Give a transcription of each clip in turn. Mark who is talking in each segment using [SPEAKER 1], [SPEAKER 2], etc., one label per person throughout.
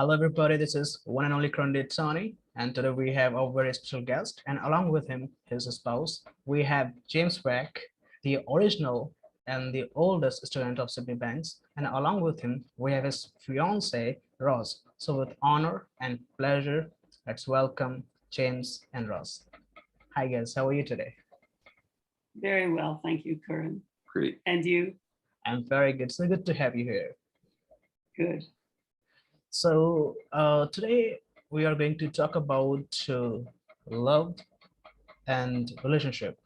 [SPEAKER 1] Hello, everybody. This is one and only Krondit Tony, and today we have a very special guest, and along with him, his spouse. We have James Beck, the original and the oldest student of Sydney Banks, and along with him, we have his fiancee, Ross. So, with honor and pleasure, let's welcome James and Ross. Hi, guys. How are you today?
[SPEAKER 2] Very well, thank you, Curran.
[SPEAKER 3] Great.
[SPEAKER 2] And you?
[SPEAKER 1] I'm very good. So good to have you here.
[SPEAKER 2] Good.
[SPEAKER 1] So today we are going to talk about love and relationship.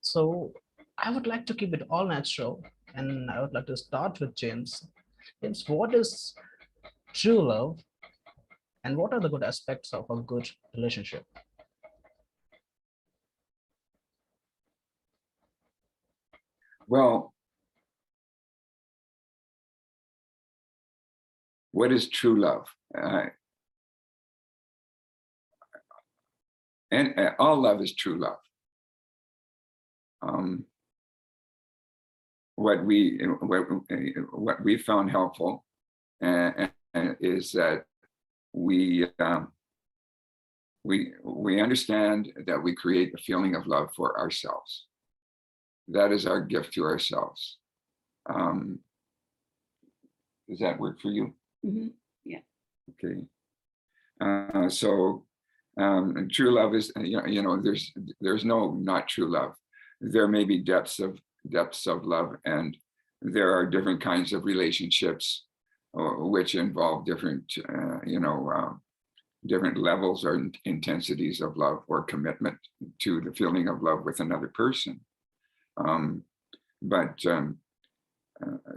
[SPEAKER 1] So I would like to keep it all natural, and I would like to start with James. James, what is true love, and what are the good aspects of a good relationship?
[SPEAKER 3] Well, what is true love? And all love is true love. What we found helpful is that we understand that we create a feeling of love for ourselves. That is our gift to ourselves. Does that work for you?
[SPEAKER 2] Mm-hmm. Yeah.
[SPEAKER 3] Okay. So true love is, there's no not true love. There may be depths of love, and there are different kinds of relationships which involve different, different levels or intensities of love or commitment to the feeling of love with another person. But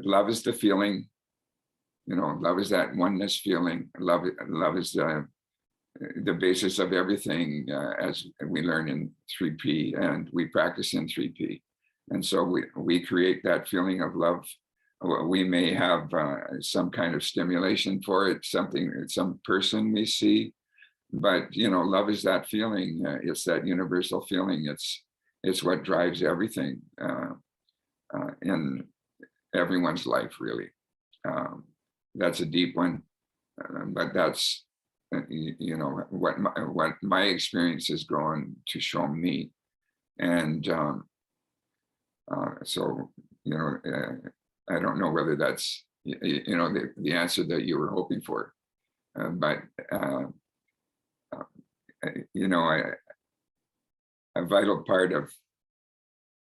[SPEAKER 3] love is the feeling. Love is that oneness feeling. Love is the basis of everything, as we learn in 3P and we practice in 3P. And so we create that feeling of love. We may have some kind of stimulation for it, some person we see, but love is that feeling. It's that universal feeling. It's what drives everything in everyone's life, really. That's a deep one, but that's what my experience has grown to show me, and so I don't know whether that's the answer that you were hoping for, but a vital part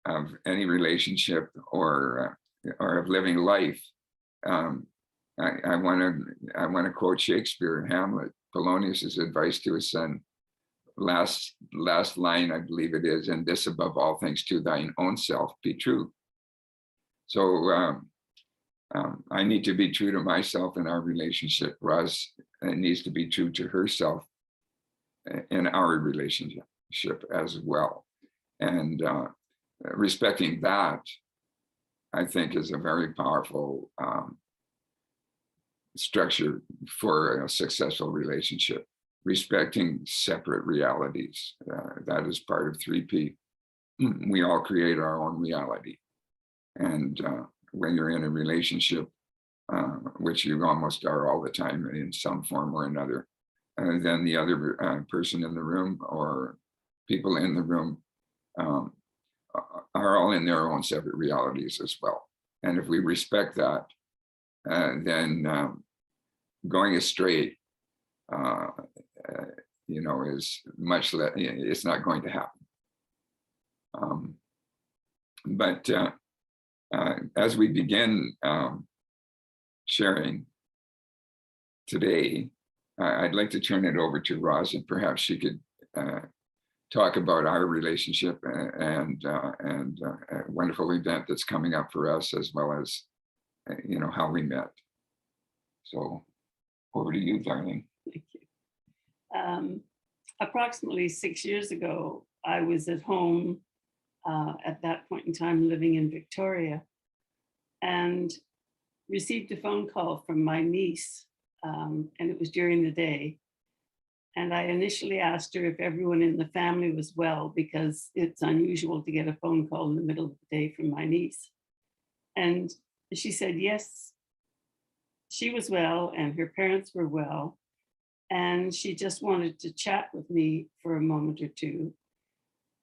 [SPEAKER 3] of any relationship or of living life. I want to quote Shakespeare in Hamlet, Polonius's advice to his son. Last line, I believe it is, and this above all things, to thine own self be true. So I need to be true to myself in our relationship. Roz needs to be true to herself in our relationship as well. And respecting that, I think, is a very powerful structure for a successful relationship. Respecting separate realities. That is part of 3P. We all create our own reality. And when you're in a relationship, which you almost are all the time in some form or another, then the other person in the room or people in the room are all in their own separate realities as well. And if we respect that, then going astray, is much less. It's not going to happen. But as we begin sharing today, I'd like to turn it over to Roz, and perhaps she could talk about our relationship and a wonderful event that's coming up for us, as well as how we met. So over to you, darling.
[SPEAKER 2] Thank you. Approximately 6 years ago, I was at home at that point in time living in Victoria, and received a phone call from my niece, and it was during the day. And I initially asked her if everyone in the family was well, because it's unusual to get a phone call in the middle of the day from my niece. And she said, yes, she was well and her parents were well. And she just wanted to chat with me for a moment or two.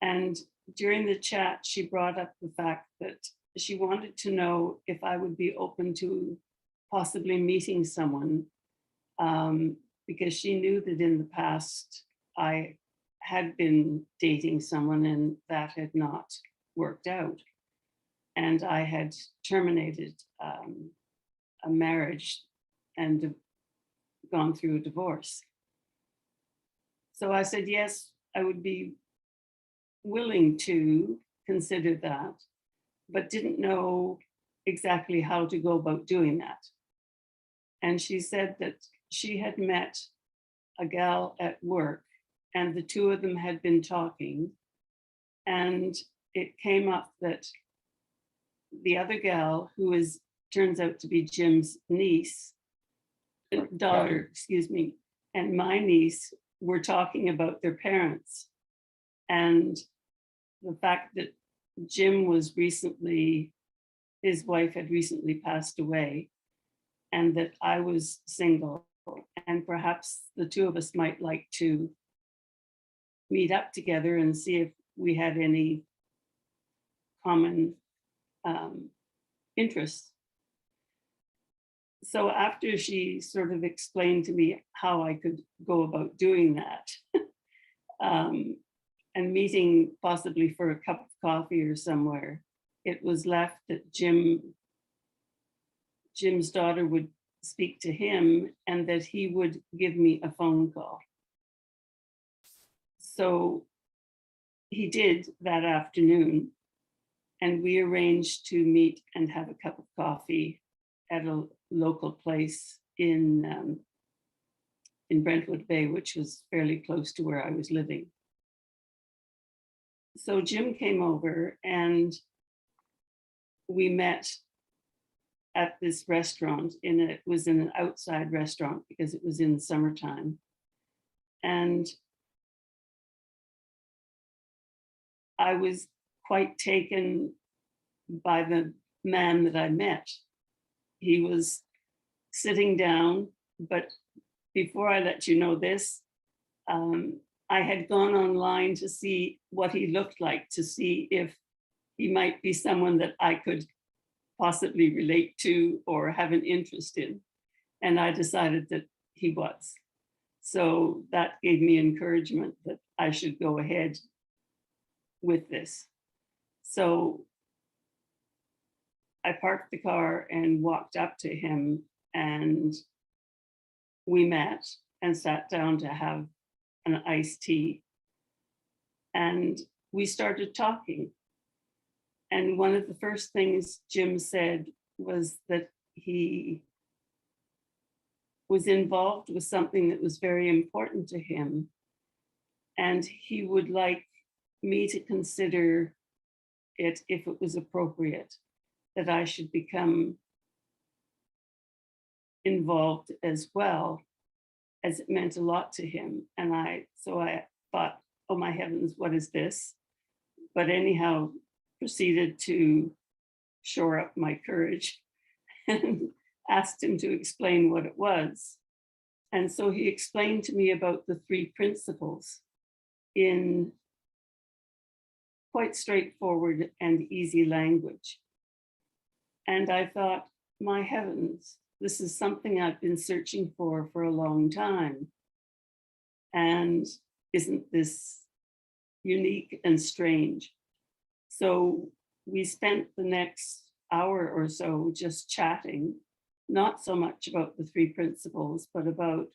[SPEAKER 2] And during the chat, she brought up the fact that she wanted to know if I would be open to possibly meeting someone, because she knew that in the past I had been dating someone and that had not worked out. And I had terminated a marriage and gone through a divorce. So I said, yes, I would be willing to consider that, but didn't know exactly how to go about doing that. And she said that she had met a gal at work and the two of them had been talking, and it came up that the other gal, who turns out to be Jim's niece, daughter, excuse me, and my niece were talking about their parents. And the fact that Jim was recently, his wife had recently passed away, and that I was single, and perhaps the two of us might like to meet up together and see if we had any common interests. So after she sort of explained to me how I could go about doing that, and meeting possibly for a cup of coffee or somewhere, it was left that Jim's daughter would speak to him and that he would give me a phone call. So he did that afternoon, and we arranged to meet and have a cup of coffee at a local place in Brentwood Bay, which was fairly close to where I was living. So Jim came over and we met at this restaurant. It was in an outside restaurant because it was in summertime. And I was quite taken by the man that I met. He was sitting down, but before I let you know this, I had gone online to see what he looked like, to see if he might be someone that I could possibly relate to or have an interest in. And I decided that he was. So that gave me encouragement that I should go ahead with this. So I parked the car and walked up to him, and we met and sat down to have an iced tea. And we started talking. And one of the first things Jim said was that he was involved with something that was very important to him. And he would like me to consider it, if it was appropriate, that I should become involved as well, as it meant a lot to him. And so I thought, oh my heavens, what is this? But anyhow, proceeded to shore up my courage and asked him to explain what it was. And so he explained to me about the 3 principles in quite straightforward and easy language. And I thought, my heavens, this is something I've been searching for a long time. And isn't this unique and strange? So we spent the next hour or so just chatting, not so much about the 3 principles, but about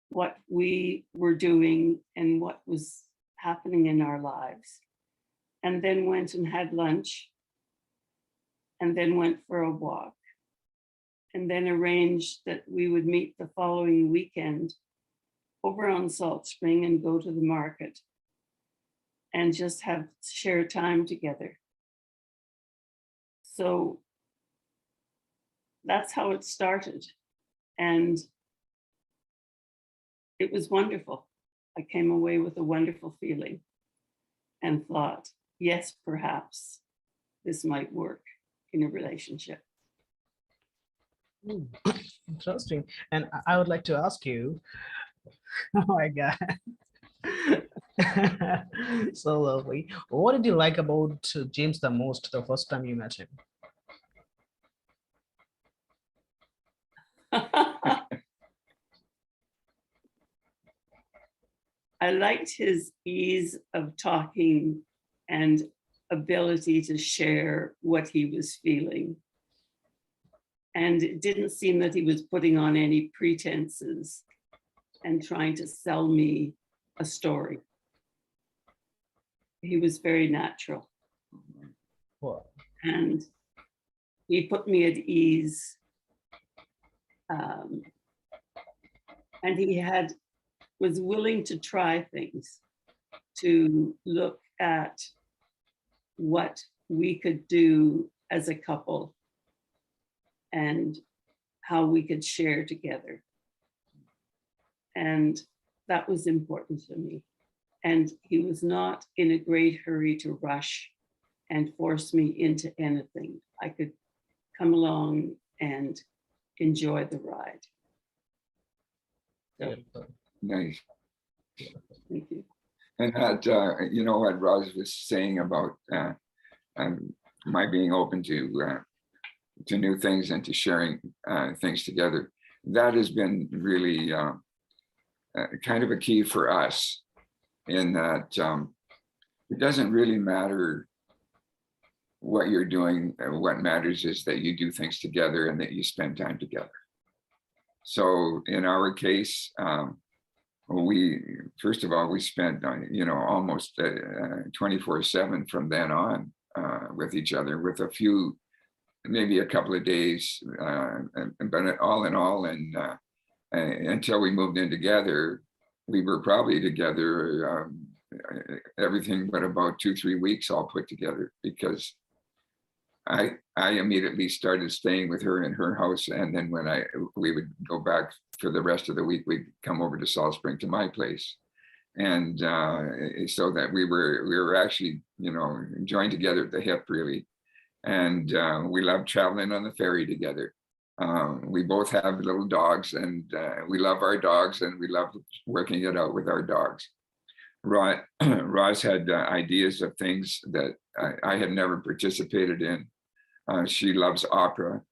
[SPEAKER 2] what we were doing and what was happening in our lives. And then went and had lunch, and then went for a walk, and then arranged that we would meet the following weekend over on Salt Spring and go to the market and just share time together. So that's how it started. And it was wonderful. I came away with a wonderful feeling and thought, yes, perhaps this might work in a relationship.
[SPEAKER 1] Hmm, interesting. And I would like to ask you, oh my God. So lovely. What did you like about James the most the first time you met him?
[SPEAKER 2] I liked his ease of talking and ability to share what he was feeling. And it didn't seem that he was putting on any pretenses and trying to sell me a story. He was very natural,
[SPEAKER 1] Well,
[SPEAKER 2] and he put me at ease. And he was willing to try things, to look at what we could do as a couple and how we could share together. And that was important to me. And he was not in a great hurry to rush and force me into anything. I could come along and enjoy the ride. So,
[SPEAKER 1] beautiful,
[SPEAKER 3] Nice.
[SPEAKER 2] thank you.
[SPEAKER 3] And that, you know, what Roz was saying about my being open to new things and to sharing things together, that has been really kind of a key for us, in that it doesn't really matter what you're doing. What matters is that you do things together and that you spend time together. So in our case, we, first of all, we spent, you know, almost 24/7 from then on with each other, with a few, maybe a couple of days, but all in all, and until we moved in together, we were probably together everything but about 2-3 weeks all put together, because I immediately started staying with her in her house, and then when we would go back for the rest of the week, we'd come over to Salt Spring to my place, and so that we were actually, you know, joined together at the hip, really, and we loved traveling on the ferry together. We both have little dogs, and we love our dogs, and we love working it out with our dogs. Roz had ideas of things that I had never participated in. She loves opera.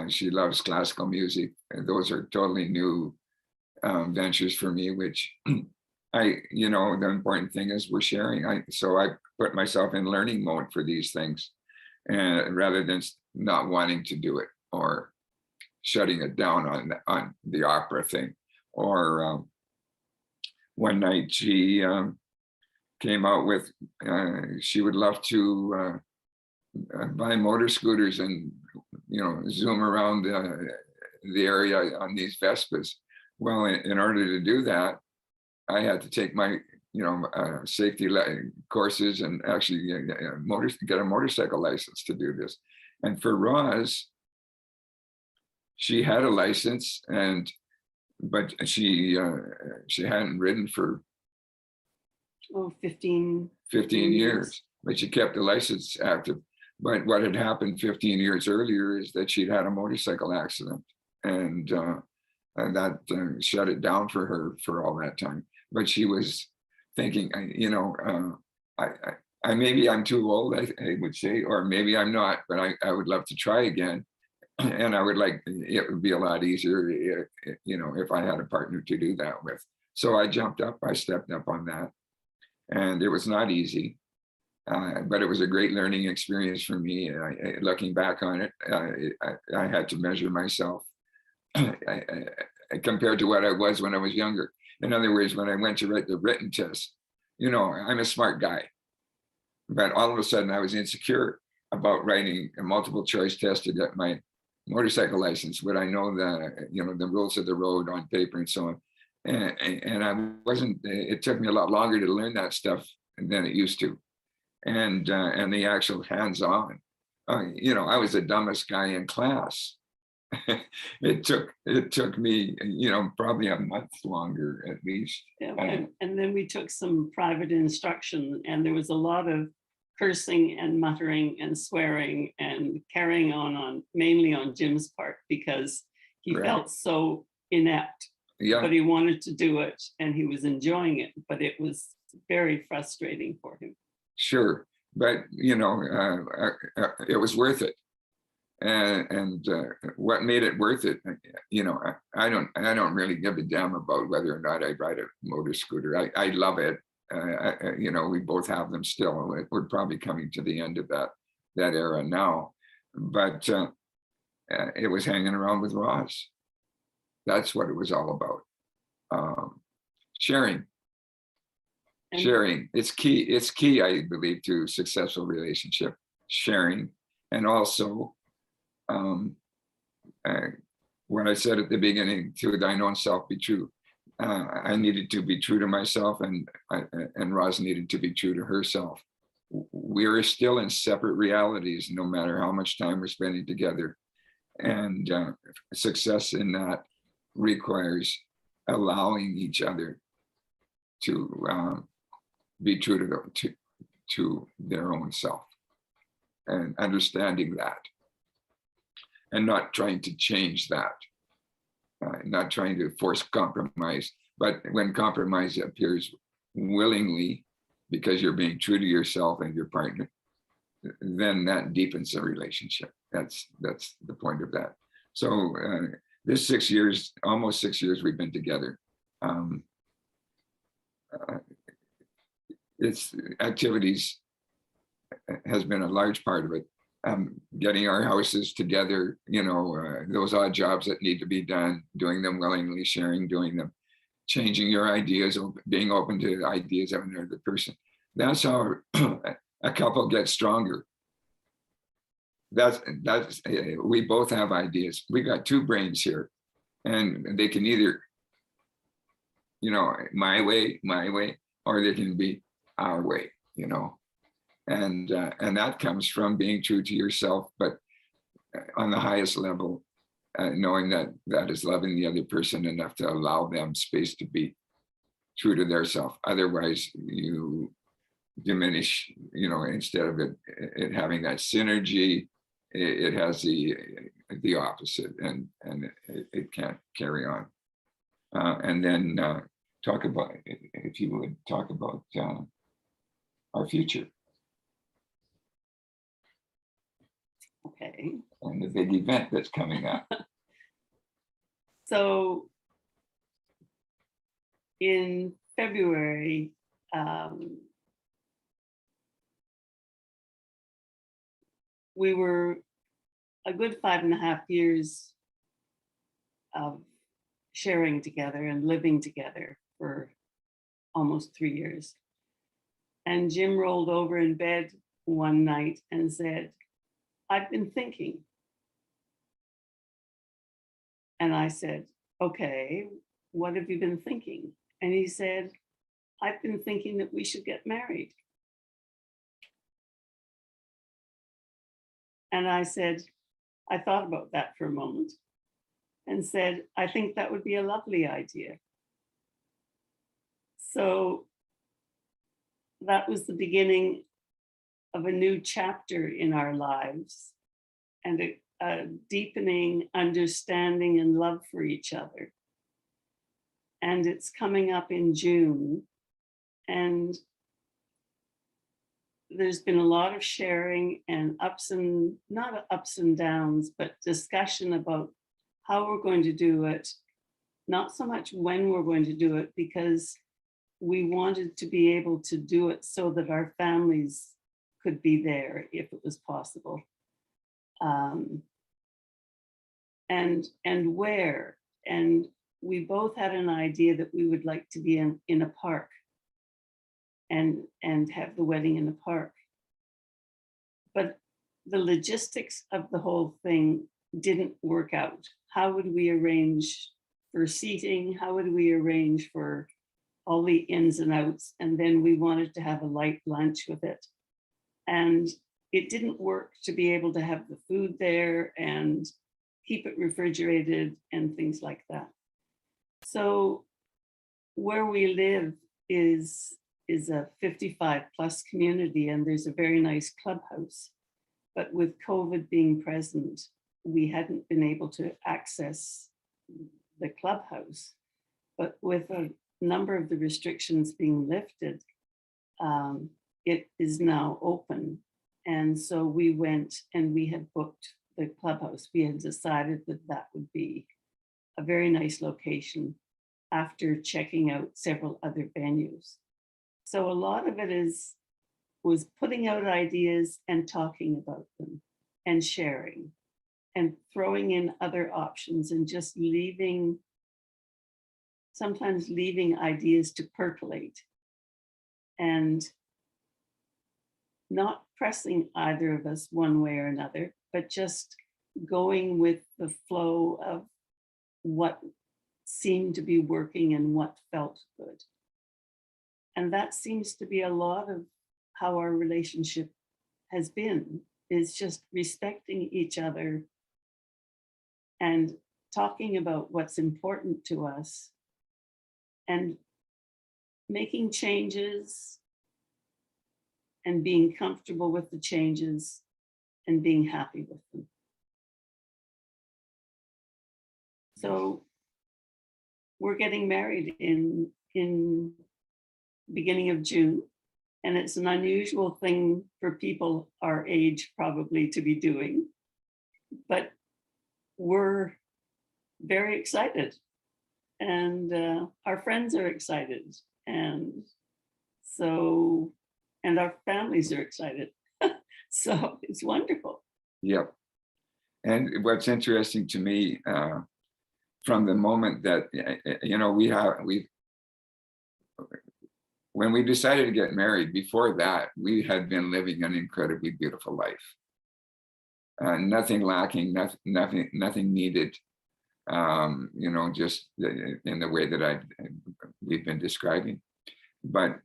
[SPEAKER 3] She loves classical music. And those are totally new ventures for me, which you know, the important thing is we're sharing. So I put myself in learning mode for these things, and rather than not wanting to do it or shutting it down on the opera thing. Or one night she came out with, she would love to buy motor scooters and, you know, zoom around the area on these Vespas. Well, in order to do that, I had to take my, you know, safety courses and actually get a motorcycle license to do this. And for Roz, she had a license, but she hadn't ridden for
[SPEAKER 2] 15
[SPEAKER 3] years, but she kept the license active. But what had happened 15 years earlier is that she'd had a motorcycle accident, and that shut it down for her for all that time. But she was thinking, you know, I maybe I'm too old, I would say, or maybe I'm not, but I would love to try again. And I would like, it would be a lot easier, you know, if I had a partner to do that with. So I stepped up on that. And it was not easy, but it was a great learning experience for me. Looking back on it, I had to measure myself compared to what I was when I was younger. In other words, when I went to write the written test, you know, I'm a smart guy, but all of a sudden I was insecure about writing a multiple choice test to get my motorcycle license. Would I know the, you know, the rules of the road on paper and so on? And I wasn't, it took me a lot longer to learn that stuff than it used to. And the actual hands-on, you know, I was the dumbest guy in class. It took me, you know, probably a month longer at least.
[SPEAKER 2] Yeah, and then we took some private instruction, and there was a lot of cursing and muttering and swearing and carrying on mainly on Jim's part, because he
[SPEAKER 3] Right.
[SPEAKER 2] felt so inept,
[SPEAKER 3] Yeah,
[SPEAKER 2] but he wanted to do it and he was enjoying it, but it was very frustrating for him.
[SPEAKER 3] sure. But, it was worth it. And what made it worth it, I don't really give a damn about whether or not I ride a motor scooter. I love it. We both have them still. We're probably coming to the end of that era now. But it was hanging around with Roz. That's what it was all about. Sharing.
[SPEAKER 2] And
[SPEAKER 3] Sharing. It's key, I believe, to successful relationship. Sharing. And also, what I said at the beginning, to thine own self be true. I needed to be true to myself, and Roz needed to be true to herself. We're still in separate realities, no matter how much time we're spending together. And success in that requires allowing each other to be true to their own self, and understanding that, and not trying to change that, not trying to force compromise. But when compromise appears willingly, because you're being true to yourself and your partner, then that deepens the relationship. That's the point of that. So this 6 years, almost 6 years we've been together, it's activities has been a large part of it. Getting our houses together, those odd jobs that need to be done, doing them willingly, sharing, doing them, changing your ideas, being open to the ideas of another person. That's how a couple gets stronger. That's we both have ideas. We got two brains here, and they can either, my way, or they can be our way, and that comes from being true to yourself, but on the highest level, knowing that is loving the other person enough to allow them space to be true to their self. Otherwise, you diminish, instead of it having that synergy, it has the opposite, and it can't carry on. And then talk about, if you would talk about our future.
[SPEAKER 2] okay.
[SPEAKER 3] And the big event that's coming up.
[SPEAKER 2] So in February, we were a good 5.5 years of sharing together and living together for almost 3 years. And Jim rolled over in bed one night and said, "I've been thinking." And I said, "Okay, what have you been thinking?" And he said, "I've been thinking that we should get married." And I said, I thought about that for a moment and said, "I think that would be a lovely idea." So that was the beginning of a new chapter in our lives, and a deepening understanding and love for each other. And it's coming up in June. And there's been a lot of sharing and not ups and downs, but discussion about how we're going to do it. Not so much when we're going to do it, because we wanted to be able to do it so that our families could be there if it was possible. And where. And we both had an idea that we would like to be in a park and have the wedding in a park. But the logistics of the whole thing didn't work out. How would we arrange for seating? How would we arrange for all the ins and outs? And then we wanted to have a light lunch with it. And it didn't work to be able to have the food there and keep it refrigerated and things like that. So where we live is is a 55 plus community, and there's a very nice clubhouse. But with COVID being present, we hadn't been able to access the clubhouse. But with a number of the restrictions being lifted, it is now open. And so we went and we had booked the clubhouse. We had decided that that would be a very nice location after checking out several other venues. So a lot of it was putting out ideas and talking about them and sharing and throwing in other options and just sometimes leaving ideas to percolate and not pressing either of us one way or another, but just going with the flow of what seemed to be working and what felt good. And that seems to be a lot of how our relationship has been, is just respecting each other and talking about what's important to us and making changes and being comfortable with the changes and being happy with them. So we're getting married in beginning of June, and it's an unusual thing for people our age probably to be doing, but we're very excited, and our friends are excited, and our families are excited. So it's wonderful.
[SPEAKER 3] Yep. And what's interesting to me, from the moment that, when we decided to get married, before that, we had been living an incredibly beautiful life. Nothing lacking, nothing needed, just in the way that we've been describing. But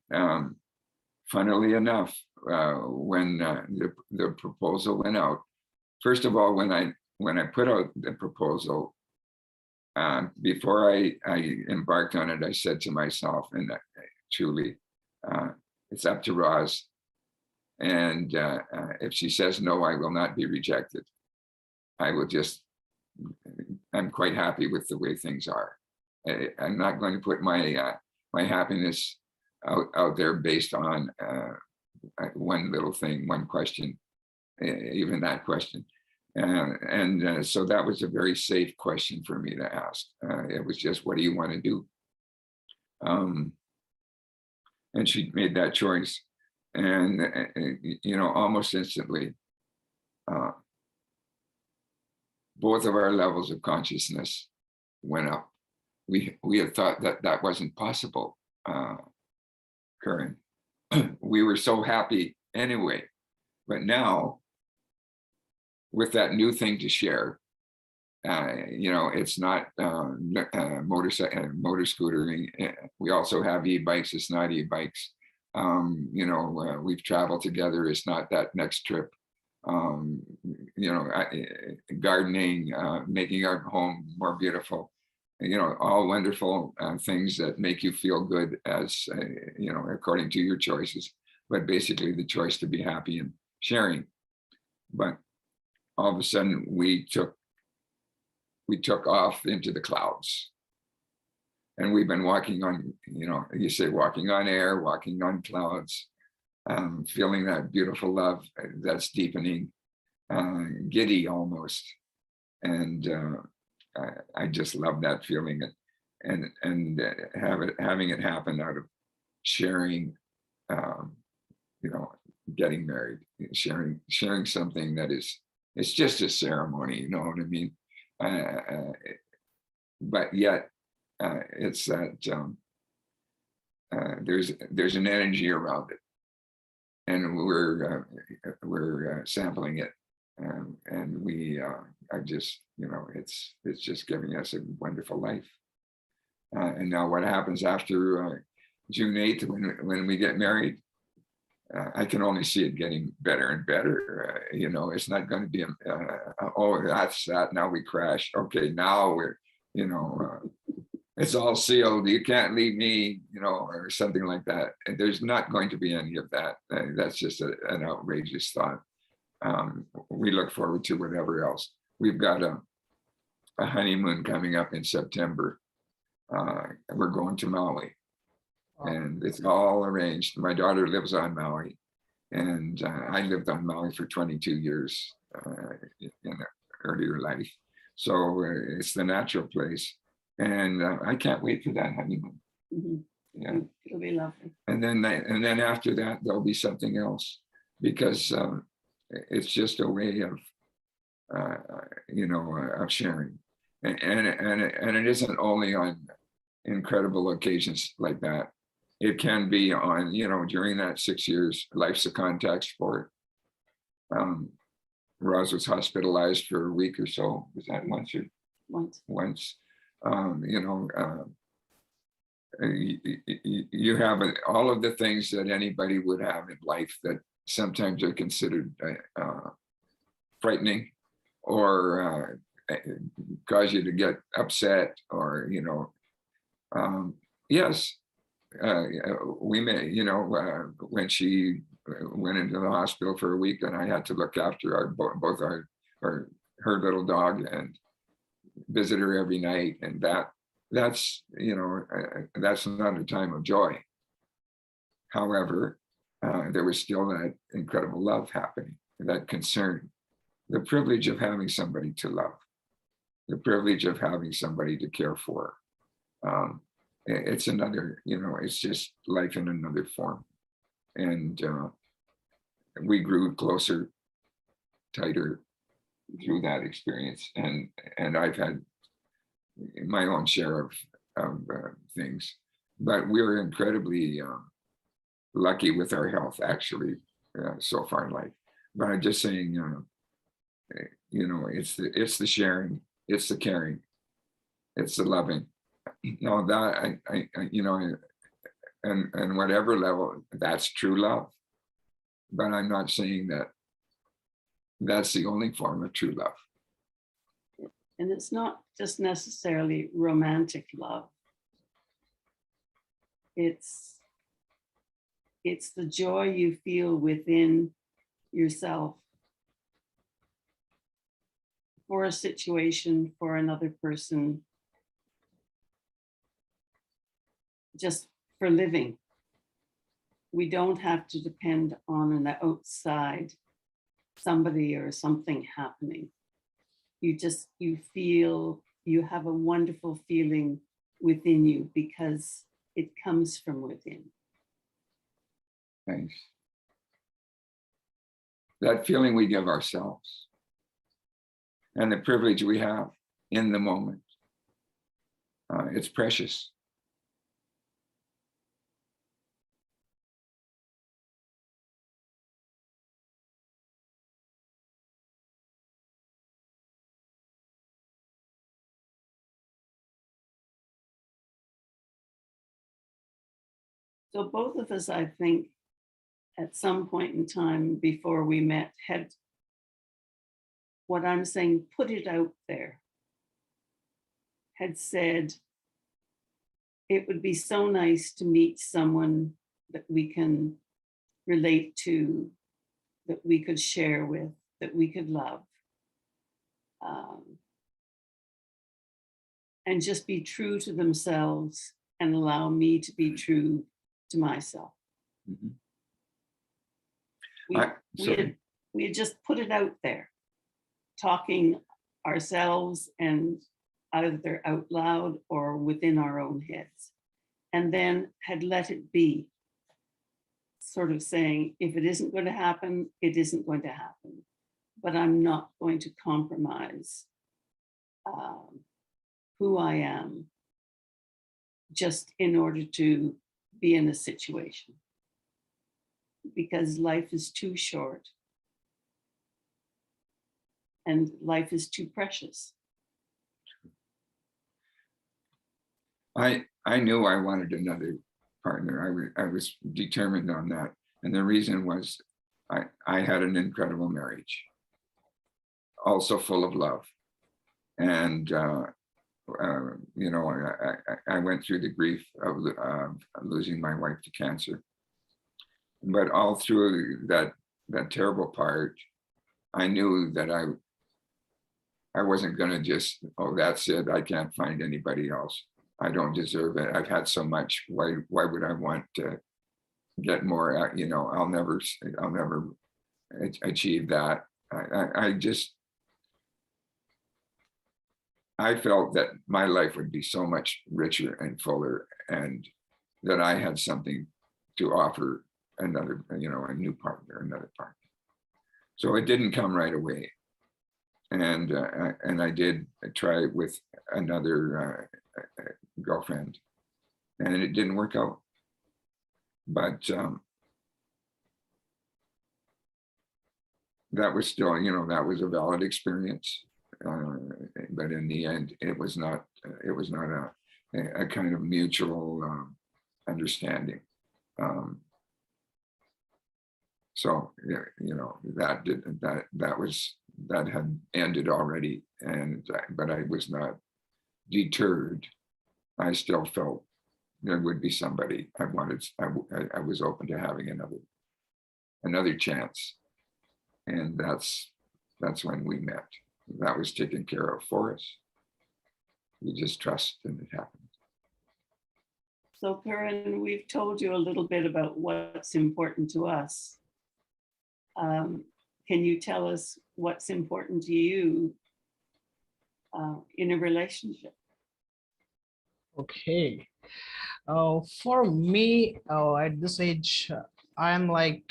[SPEAKER 3] funnily enough, when the proposal went out, first of all, when I put out the proposal, before I embarked on it, I said to myself, and truly, it's up to Roz. And if she says no, I will not be rejected. I'm quite happy with the way things are. I'm not going to put my happiness out there based on one little thing, one question, even that question. So that was a very safe question for me to ask. It was just, what do you want to do? And she made that choice. And, almost instantly, both of our levels of consciousness went up. We had thought that wasn't possible, Karen. We were so happy anyway, but now, with that new thing to share, it's not motor scootering. We also have e-bikes. It's not e-bikes. We've traveled together. It's not that next trip. Gardening, making our home more beautiful. All wonderful things that make you feel good, as according to your choices. But basically, the choice to be happy and sharing. But all of a sudden, we took off into the clouds, and we've been walking on, you say walking on air, walking on clouds, feeling that beautiful love that's deepening, giddy almost, and I just love that feeling, and having it happen out of sharing, getting married, sharing something that is. It's just a ceremony, you know what I mean? But yet, it's that there's an energy around it, and we're sampling it, and we it's just giving us a wonderful life. And now, what happens after June 8th when we get married? I can only see it getting better and better. It's not going to be, oh, that's that. Now we crash. Okay, now we're, it's all sealed. You can't leave me, you know, or something like that. And there's not going to be any of that. That's just an outrageous thought. We look forward to whatever else. We've got a honeymoon coming up in September. We're going to Maui, and it's all arranged. My daughter lives on Maui, and I lived on Maui for 22 years in an earlier life. So it's the natural place. And I can't wait for that honeymoon.
[SPEAKER 2] Mhm.
[SPEAKER 3] Yeah.
[SPEAKER 2] It'll be lovely.
[SPEAKER 3] And then after that, there'll be something else, because it's just a way of, you know, of sharing. And it isn't only on incredible occasions like that. It can be on, you know, during that 6 years, life's a contact sport. Roz was hospitalized for a week or so. Was that once or once? You know, you have all of the things that anybody would have in life that sometimes are considered frightening, or cause you to get upset, or, you know, yes, we may, you know, when she went into the hospital for a week, and I had to look after both her little dog and visit her every night, and that's, you know, that's not a time of joy. However, there was still that incredible love happening, that concern, the privilege of having somebody to love, the privilege of having somebody to care for. It's another, you know, it's just life in another form. And we grew closer, tighter through that experience. And I've had my own share of things, but we're incredibly lucky with our health, actually, so far in life. But I'm just saying, you know, it's the sharing, it's the caring, it's the loving. No, that I you know, and whatever level, that's true love. But I'm not saying that that's the only form of true love.
[SPEAKER 2] And it's not just necessarily romantic love. It's the joy you feel within yourself for a situation, for another person, just for living. We don't have to depend on an outside somebody or something happening. You feel, you have a wonderful feeling within you because it comes from within.
[SPEAKER 3] Thanks. That feeling we give ourselves, and the privilege we have in the moment, it's precious.
[SPEAKER 2] So both of us, I think, at some point in time before we met, had what I'm saying, put it out there, had said, it would be so nice to meet someone that we can relate to, that we could share with, that we could love. And just be true to themselves and allow me to be true to myself.
[SPEAKER 3] Mhm.
[SPEAKER 2] We had just put it out there, talking ourselves and either out loud or within our own heads, and then had let it be, sort of saying, if it isn't going to happen, it isn't going to happen, but I'm not going to compromise who I am just in order to be in a situation, because life is too short and life is too precious.
[SPEAKER 3] I knew I wanted another partner. I was determined on that. And the reason was I had an incredible marriage, also full of love. And you know, I went through the grief of losing my wife to cancer. But all through that terrible part, I knew that I wasn't going to just, oh, that's it. I can't find anybody else. I don't deserve it. I've had so much. Why would I want to get more? You know, I'll never achieve that. I felt that my life would be so much richer and fuller, and that I had something to offer another, you know, a new partner, another partner. So it didn't come right away. And I did try with another girlfriend, and it didn't work out. But that was still, you know, that was a valid experience. But in the end, it was not a kind of mutual understanding. So yeah, you know, that had ended already, and but I was not deterred. I still felt there would be somebody. I was open to having another chance, and that's when we met. That was taken care of for us. We just trust, and it happened.
[SPEAKER 2] So Perrin, we've told you a little bit about what's important to us. Can you tell us what's important to you in a relationship?
[SPEAKER 1] Okay. For me, at this age, I'm like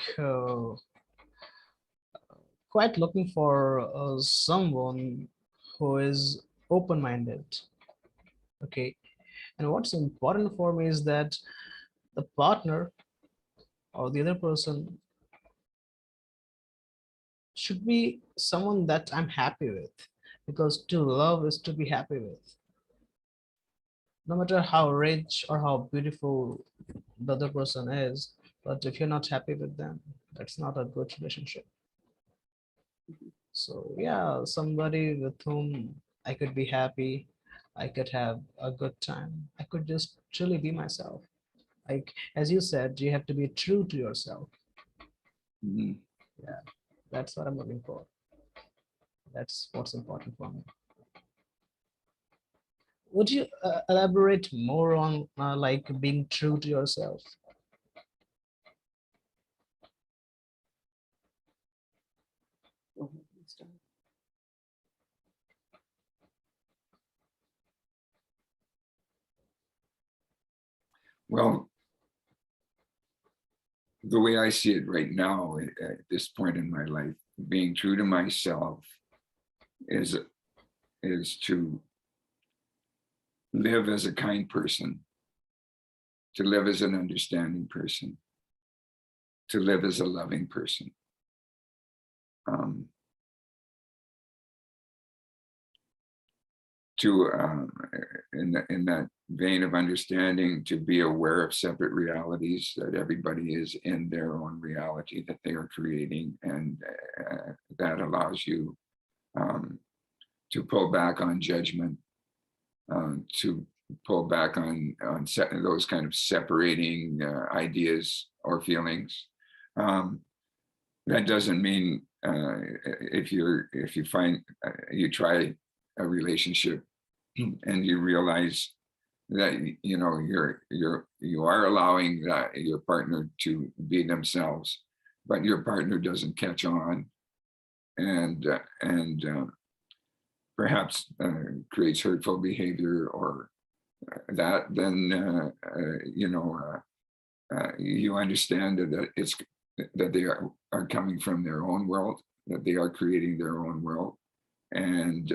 [SPEAKER 1] quite looking for someone who is open-minded. Okay. And what's important for me is that the partner or the other person should be someone that I'm happy with, because to love is to be happy with. No matter how rich or how beautiful the other person is, but if you're not happy with them, that's not a good relationship. So yeah, somebody with whom I could be happy, I could have a good time, I could just truly be myself. Like as you said, you have to be true to yourself.
[SPEAKER 3] Mhm.
[SPEAKER 1] Yeah, that's what I'm looking for. That's what's important for me. Would you elaborate more on like being true to yourself?
[SPEAKER 2] Go ahead and start.
[SPEAKER 3] Well, the way I see it right now, at this point in my life, being true to myself is to live as a kind person, to live as an understanding person, to live as a loving person. In that vein of understanding, to be aware of separate realities, that everybody is in their own reality that they are creating, and that allows you to pull back on judgment, to pull back on those kind of separating ideas or feelings. That doesn't mean if you find you try a relationship and you realize that you know you are allowing that your partner to be themselves, but your partner doesn't catch on, and perhaps creates hurtful behavior or that, then you know, you understand that they are coming from their own world, that they are creating their own world, and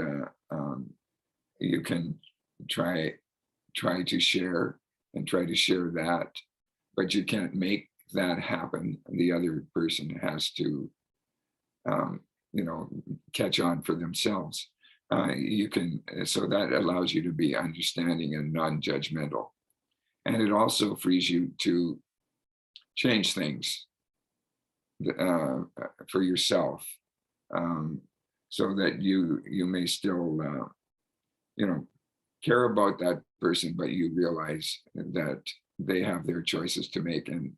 [SPEAKER 3] you can try to share that, but you can't make that happen. The other person has to you know, catch on for themselves. You can, so that allows you to be understanding and non-judgmental, and it also frees you to change things for yourself, so that you may still you know, care about that person, but you realize that they have their choices to make, and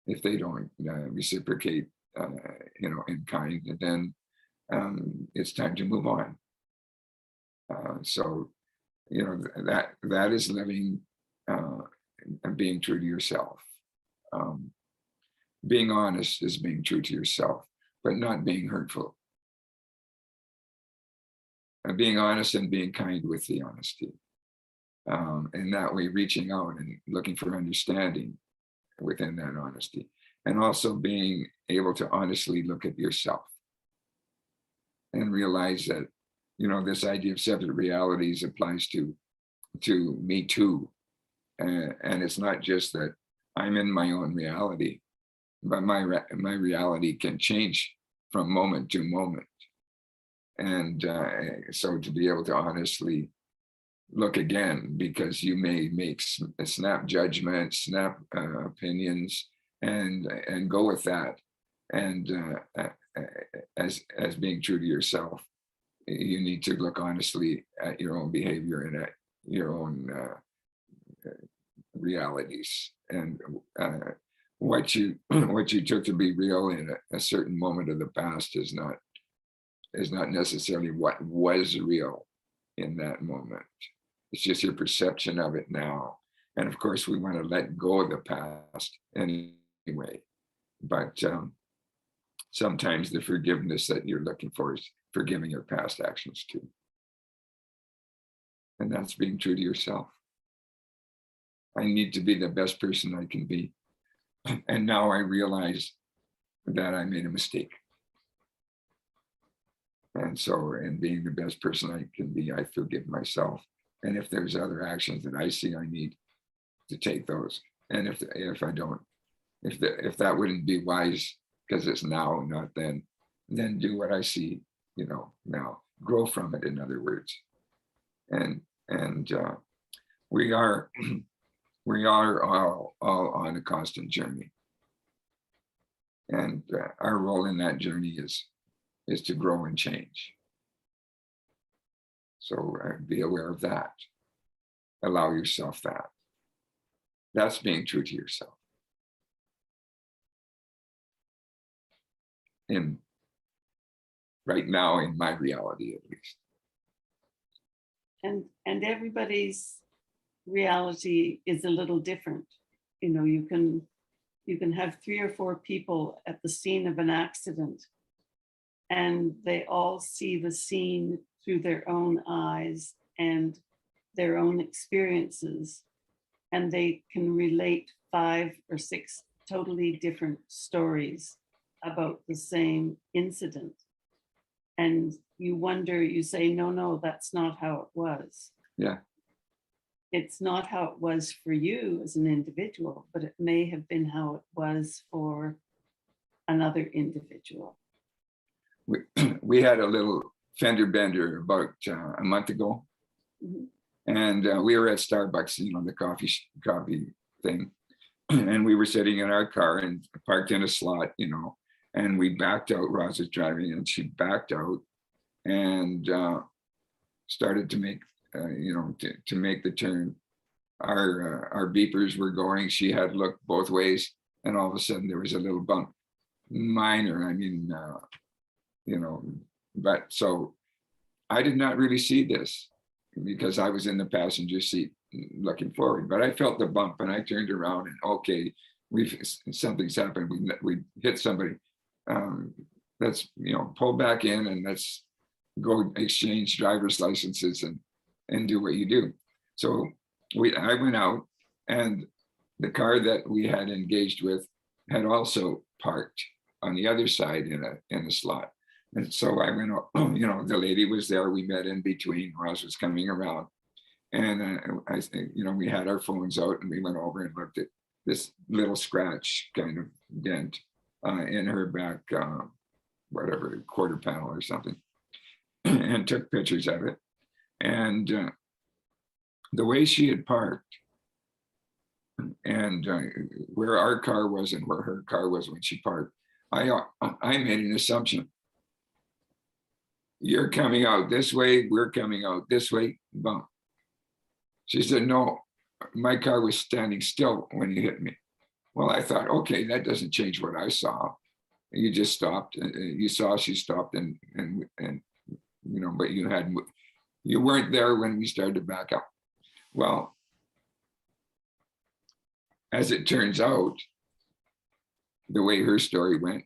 [SPEAKER 3] if they don't reciprocate, in kind, then it's time to move on. So, that is living and being true to yourself. Being honest is being true to yourself, but not being hurtful. Being honest and being kind with the honesty. And that way reaching out and looking for understanding within that honesty. And also being able to honestly look at yourself and realize that, this idea of separate realities applies to me too. And it's not just that I'm in my own reality, but my reality can change from moment to moment. And so to be able to honestly look again, because you may make snap judgments, snap opinions, and go with that. And as being true to yourself, you need to look honestly at your own behavior and at your own realities, and what you took to be real in a certain moment of the past is not necessarily what was real in that moment. It's just your perception of it now. And of course, we want to let go of the past anyway. But sometimes the forgiveness that you're looking for is forgiving your past actions too. And that's being true to yourself. I need to be the best person I can be. And now I realize that I made a mistake. And so in being the best person I can be, I forgive myself. And if there's other actions that I see I need to take those. And if I don't, if that wouldn't be wise, because it's now, not then do what I see, now. Grow from it, in other words. And we are all on a constant journey. And our role in that journey is to grow and change. So be aware of that. Allow yourself that. That's being true to yourself. Right now, in my reality, at least.
[SPEAKER 2] And everybody's reality is a little different. You can have 3 or 4 people at the scene of an accident, and they all see the scene through their own eyes and their own experiences, and they can relate 5 or 6 totally different stories about the same incident. And you wonder, you say, no, that's not how it was.
[SPEAKER 3] Yeah.
[SPEAKER 2] It's not how it was for you as an individual, but it may have been how it was for another individual.
[SPEAKER 3] We had a little fender bender about a month ago.
[SPEAKER 2] Mhm.
[SPEAKER 3] And we were at Starbucks, the coffee thing. And we were sitting in our car and parked in a slot, and we backed out. Roz was driving, and she backed out and started to make, to make the turn. Our beepers were going. She had looked both ways, and all of a sudden there was a little bump. Minor, but so I did not really see this because I was in the passenger seat looking forward, but I felt the bump and I turned around and okay, something's happened. We hit somebody. Let's pull back in and let's go exchange driver's licenses and do what you do. So I went out, and the car that we had engaged with had also parked on the other side in a slot. And so I went, the lady was there. We met in between. Roz was coming around, and I think, we had our phones out, and we went over and looked at this little scratch kind of dent in her back, whatever, quarter panel or something, and took pictures of it. And the way she had parked, and where our car was and where her car was when she parked, I made an assumption. You're coming out this way, we're coming out this way, bump. She said, no, my car was standing still when you hit me. Well, I thought, okay, that doesn't change what I saw. You just stopped. You saw she stopped, and you know, but you weren't there when we started to back up. Well, as it turns out, the way her story went,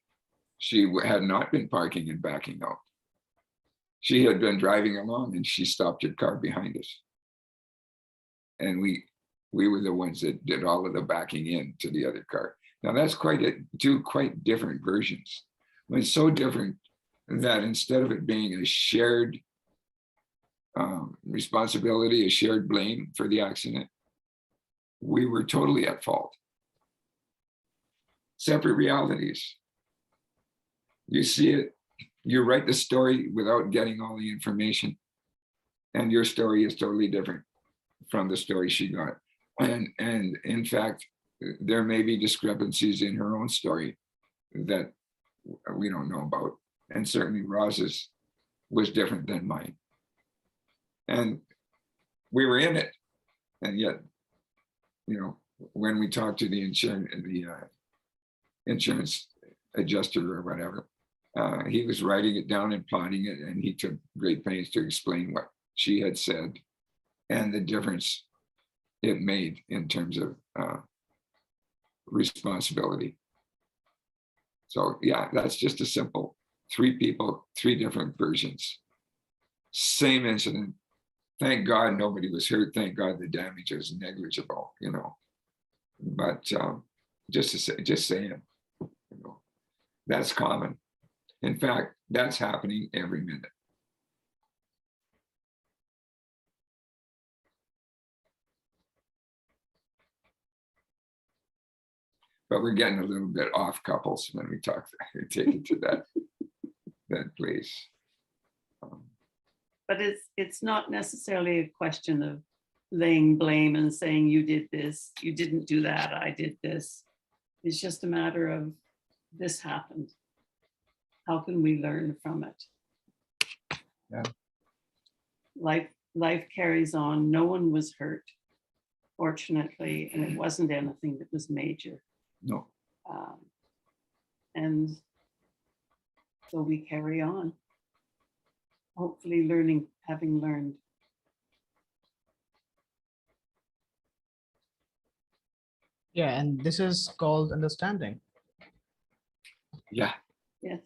[SPEAKER 3] she had not been parking and backing out. She had been driving along, and she stopped her car behind us. And we were the ones that did all of the backing in to the other car. Now that's two quite different versions. It's so different that instead of it being a shared responsibility, a shared blame for the accident, we were totally at fault. Separate realities. You see it, you write the story without getting all the information, and your story is totally different from the story she got. And in fact, there may be discrepancies in her own story that we don't know about. And certainly Roz's was different than mine. And we were in it. And yet, you know, when we talked to the insurance adjuster or whatever, he was writing it down and plotting it, and he took great pains to explain what she had said and the difference it made in terms of responsibility. So yeah, that's just a simple 3 people, 3 different versions. Same incident. Thank God nobody was hurt. Thank God the damage was negligible, you know. But just saying, you know, that's common. In fact, that's happening every minute. But we're getting a little bit off couples when we take it to that place.
[SPEAKER 2] But it's not necessarily a question of laying blame and saying you did this, you didn't do that, I did this. It's just a matter of this happened. How can we learn from it?
[SPEAKER 1] Yeah.
[SPEAKER 2] Life carries on. No one was hurt, fortunately, and it wasn't anything that was major.
[SPEAKER 3] No.
[SPEAKER 2] And so we carry on, hopefully having learned.
[SPEAKER 1] Yeah, and this is called understanding.
[SPEAKER 3] Yeah.
[SPEAKER 2] Yes.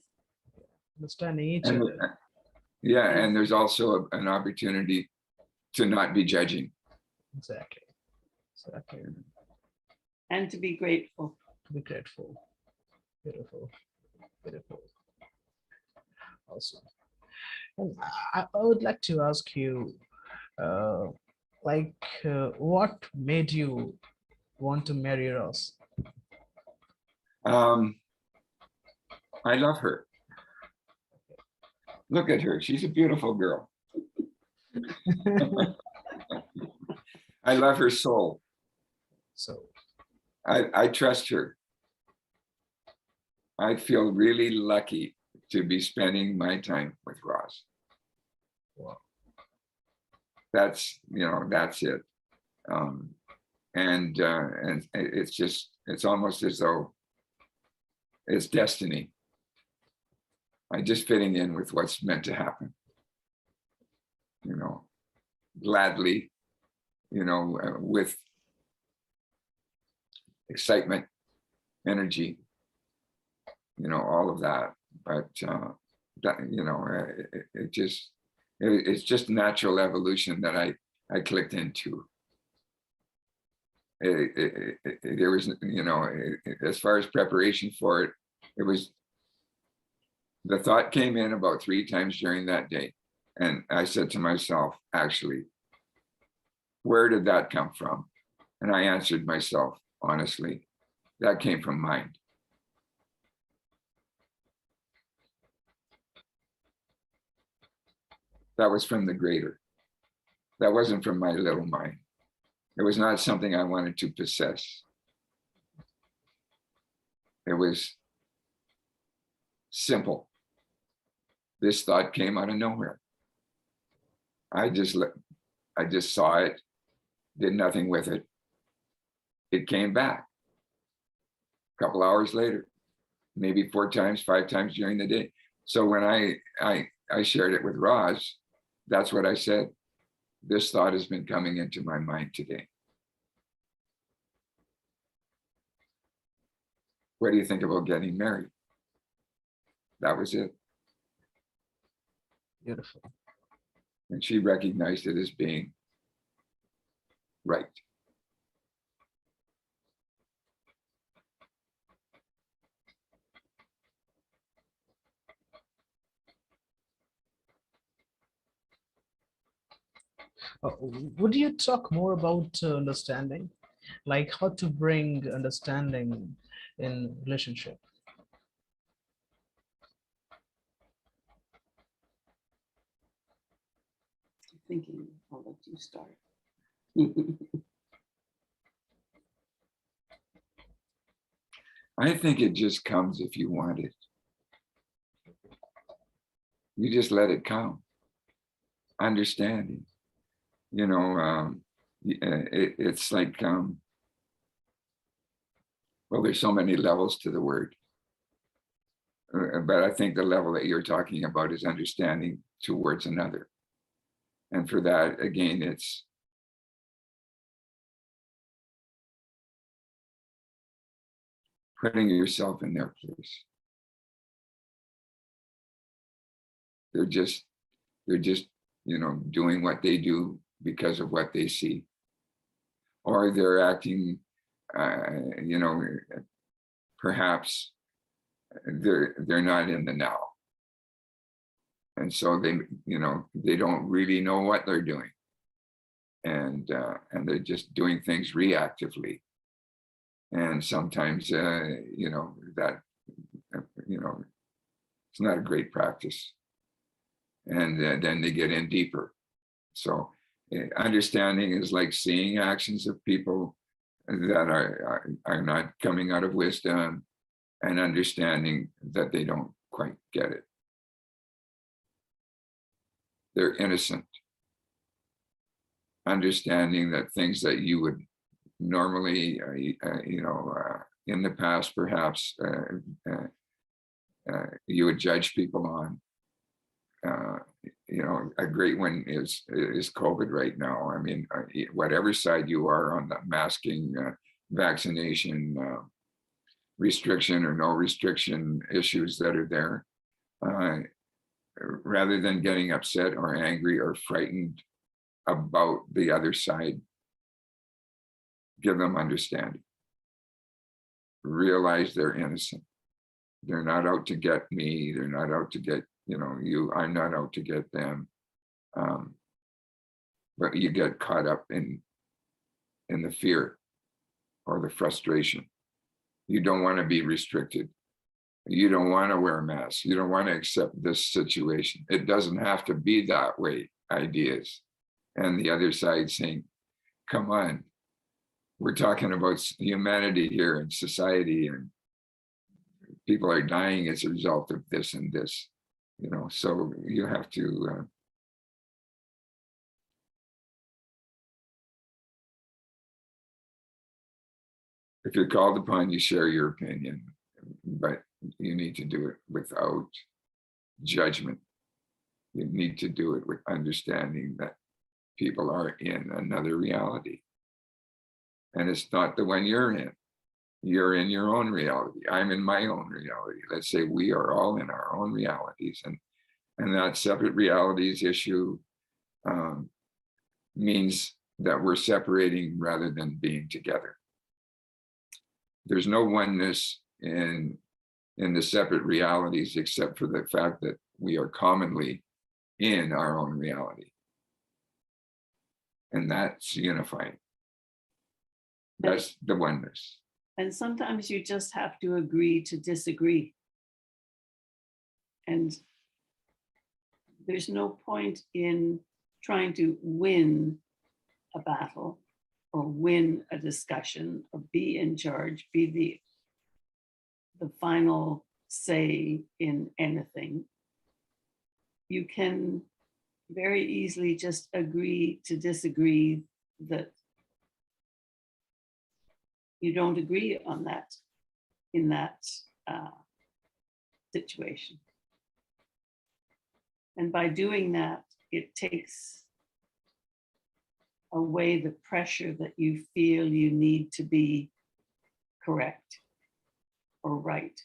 [SPEAKER 1] Understanding each
[SPEAKER 3] And,
[SPEAKER 1] other.
[SPEAKER 3] yeah, and there's also an opportunity to not be judging.
[SPEAKER 1] Exactly.
[SPEAKER 2] And to be grateful.
[SPEAKER 1] To be grateful. Beautiful. Beautiful. Awesome. And I would like to ask you, what made you want to marry Roz?
[SPEAKER 3] I love her. Look at her. She's a beautiful girl. I love her soul.
[SPEAKER 1] So
[SPEAKER 3] I trust her. I feel really lucky to be spending my time with Roz.
[SPEAKER 1] wow.
[SPEAKER 3] That's, you know, that's it. And it's almost as though it's destiny. I'm just fitting in with what's meant to happen. You know, gladly, you know, with excitement, energy, you know, all of that. But that, you know, it's just natural evolution that I clicked into. There was, you know, as far as preparation for it, it was, the thought came in about 3 times during that day. And I said to myself, actually, where did that come from? And I answered myself, honestly, that came from mind. That was from the greater. That wasn't from my little mind. It was not something I wanted to possess. It was simple. This thought came out of nowhere. I just saw it, did nothing with it. It came back a couple hours later, maybe 4 times, 5 times during the day. So when I shared it with Roz, that's what I said. This thought has been coming into my mind today. What do you think about getting married? That was it.
[SPEAKER 1] Beautiful.
[SPEAKER 3] And she recognized it as being right.
[SPEAKER 1] Would you talk more about understanding, like how to bring understanding in relationship?
[SPEAKER 2] Thinking, I'll let you start.
[SPEAKER 3] I think it just comes if you want it. You just let it come. Understanding, you know, it's like, well, there's so many levels to the word. But I think the level that you're talking about is understanding towards another. And for that, again, it's putting yourself in their place. They're just, you know, doing what they do because of what they see. Or they're acting, you know, perhaps they're not in the now. And so they, you know, they don't really know what they're doing. And they're just doing things reactively. And sometimes, you know, that, you know, it's not a great practice. And then they get in deeper. So understanding is like seeing actions of people that are not coming out of wisdom, and understanding that they don't quite get it. They're innocent. Understanding that things that you would normally, you know, in the past, perhaps you would judge people on. You know, a great one is COVID right now. I mean, whatever side you are on the masking, vaccination, restriction or no restriction issues that are there, rather than getting upset or angry or frightened about the other side, give them understanding. Realize they're innocent. They're not out to get me. They're not out to get, you know, you. I'm not out to get them. But you get caught up in the fear or the frustration. You don't want to be restricted. You don't want to wear a mask. You don't want to accept this situation. It doesn't have to be that way, ideas. And the other side saying, come on, we're talking about humanity here and society, and people are dying as a result of this and this, you know, so you have to if you're called upon, you share your opinion, but you need to do it without judgment. You need to do it with understanding that people are in another reality. And it's not the one you're in. You're in your own reality. I'm in my own reality. Let's say we are all in our own realities. And that separate realities issue means that we're separating rather than being together. There's no oneness in the separate realities, except for the fact that we are commonly in our own reality. And that's unifying. That's the oneness.
[SPEAKER 2] And sometimes you just have to agree to disagree. And there's no point in trying to win a battle or win a discussion or be in charge, be the final say in anything. You can very easily just agree to disagree, that you don't agree on that in that situation. And by doing that, it takes away the pressure that you feel you need to be correct or right,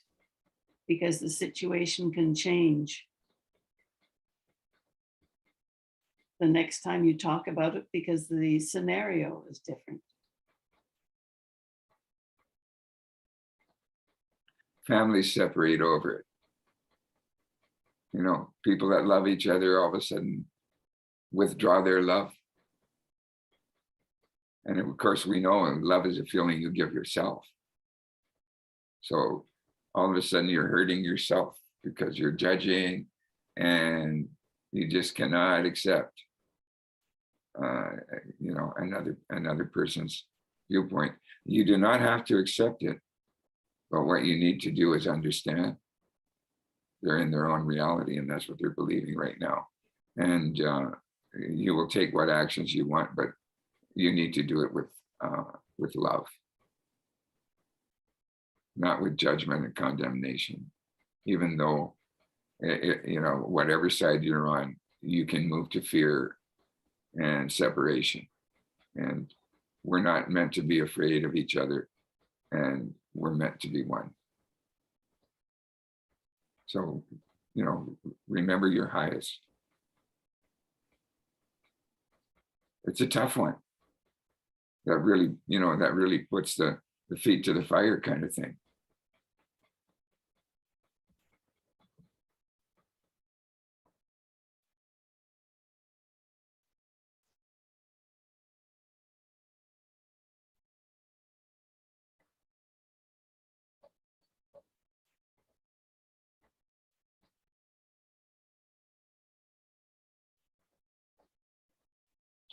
[SPEAKER 2] because the situation can change the next time you talk about it because the scenario is different.
[SPEAKER 3] Families separate over it. You know, people that love each other all of a sudden withdraw their love. And of course, we know love is a feeling you give yourself. So all of a sudden you're hurting yourself because you're judging and you just cannot accept, you know, another person's viewpoint. You do not have to accept it, but what you need to do is understand they're in their own reality, and that's what they're believing right now. And you will take what actions you want, but you need to do it with love, not with judgment and condemnation. Even though, you know, whatever side you're on, you can move to fear and separation. And we're not meant to be afraid of each other, and we're meant to be one. So, you know, remember your highest. It's a tough one. That really, you know, that really puts the feet to the fire kind of thing.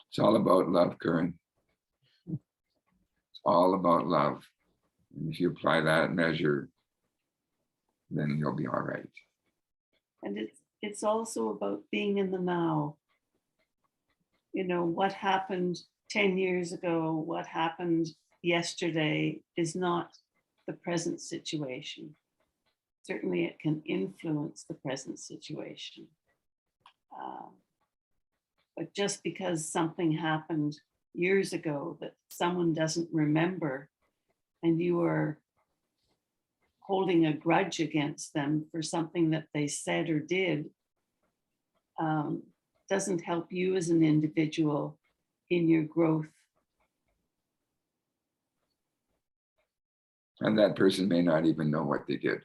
[SPEAKER 3] It's all about love, Curran. It's all about love. And if you apply that measure, then you'll be all right.
[SPEAKER 2] And it's also about being in the now. You know, what happened 10 years ago, what happened yesterday is not the present situation. Certainly it can influence the present situation. But just because something happened years ago that someone doesn't remember, and you are holding a grudge against them for something that they said or did, doesn't help you as an individual in your growth.
[SPEAKER 3] And that person may not even know what they did.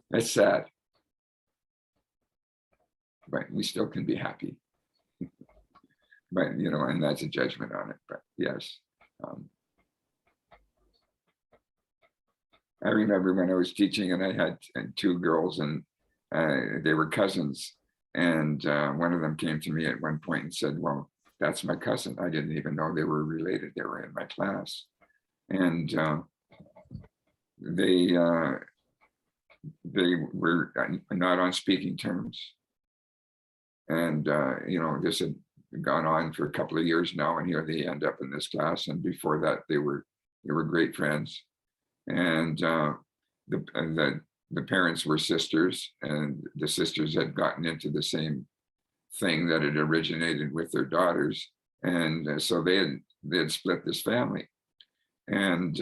[SPEAKER 3] That's sad. But we still can be happy. But, you know, and that's a judgment on it. But yes. I remember when I was teaching and I had two girls and they were cousins. And one of them came to me at one point and said, well, that's my cousin. I didn't even know they were related. They were in my class. And they were not on speaking terms. And, you know, this had gone on for a couple of years now, and here they end up in this class. And before that, they were great friends. And the parents were sisters, and the sisters had gotten into the same thing that had originated with their daughters. And so they had split this family. And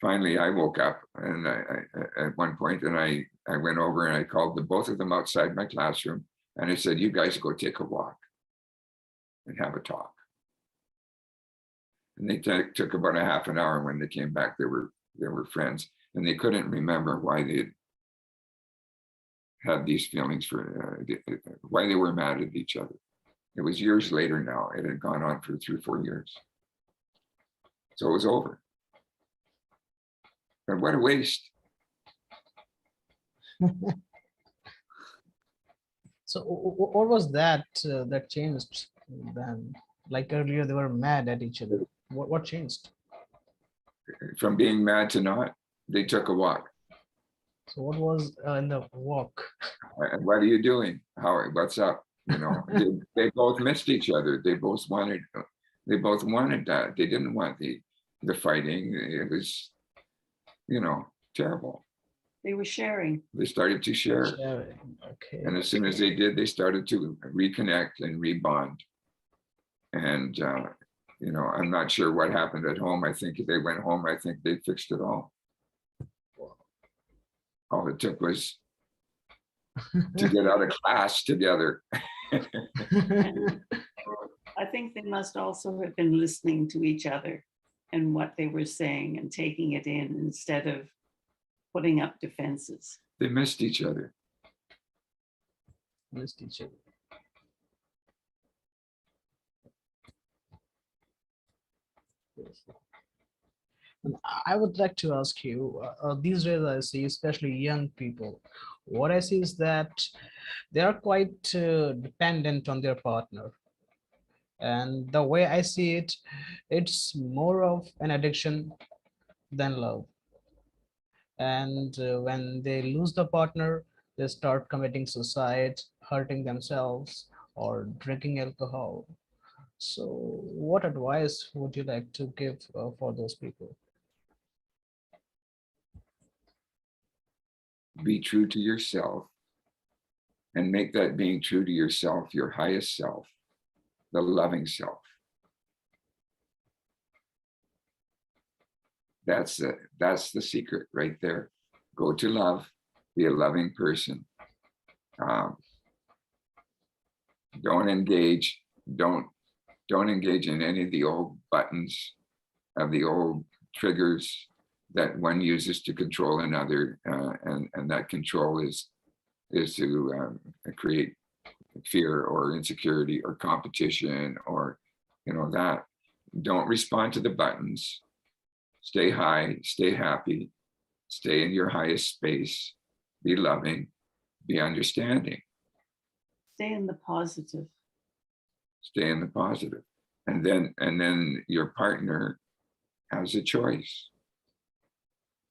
[SPEAKER 3] finally, I woke up and I at one point, and I went over and I called both of them outside my classroom. And I said, you guys go take a walk and have a talk. And they took about a half an hour. When they came back, they were friends, and they couldn't remember why they had these feelings for why they were mad at each other. It was years later now. It had gone on for 3 or 4 years. So it was over. But what a waste.
[SPEAKER 1] So what was that that changed then? Like earlier, they were mad at each other. What changed?
[SPEAKER 3] From being mad to not, they took a walk.
[SPEAKER 1] So what was in the walk?
[SPEAKER 3] What are you doing? What's up? You know, they both missed each other. They both wanted that. They didn't want the fighting. It was, you know, terrible.
[SPEAKER 2] They were sharing.
[SPEAKER 3] They started to share.
[SPEAKER 1] Sharing. Okay.
[SPEAKER 3] And as soon as they did, they started to reconnect and rebond. And, you know, I'm not sure what happened at home. I think they went home. I think they fixed it all. All it took was to get out of class together.
[SPEAKER 2] And I think they must also have been listening to each other and what they were saying and taking it in instead of putting up defenses.
[SPEAKER 3] They missed each other.
[SPEAKER 1] Missed each other. Yes. And I would like to ask you, these days I see, especially young people, what I see is that they are quite dependent on their partner. And the way I see it, it's more of an addiction than love. And when they lose the partner, they start committing suicide, hurting themselves, or drinking alcohol. So what advice would you like to give for those people?
[SPEAKER 3] Be true to yourself and make that being true to yourself your highest self, the loving self. That's the secret right there. Go to love, be a loving person. Don't engage in any of the old buttons of the old triggers that one uses to control another, and that control is to create fear or insecurity or competition, or you know, that. Don't respond to the buttons. Stay high, stay happy, stay in your highest space, be loving, be understanding.
[SPEAKER 2] Stay in the positive.
[SPEAKER 3] Stay in the positive. And then your partner has a choice.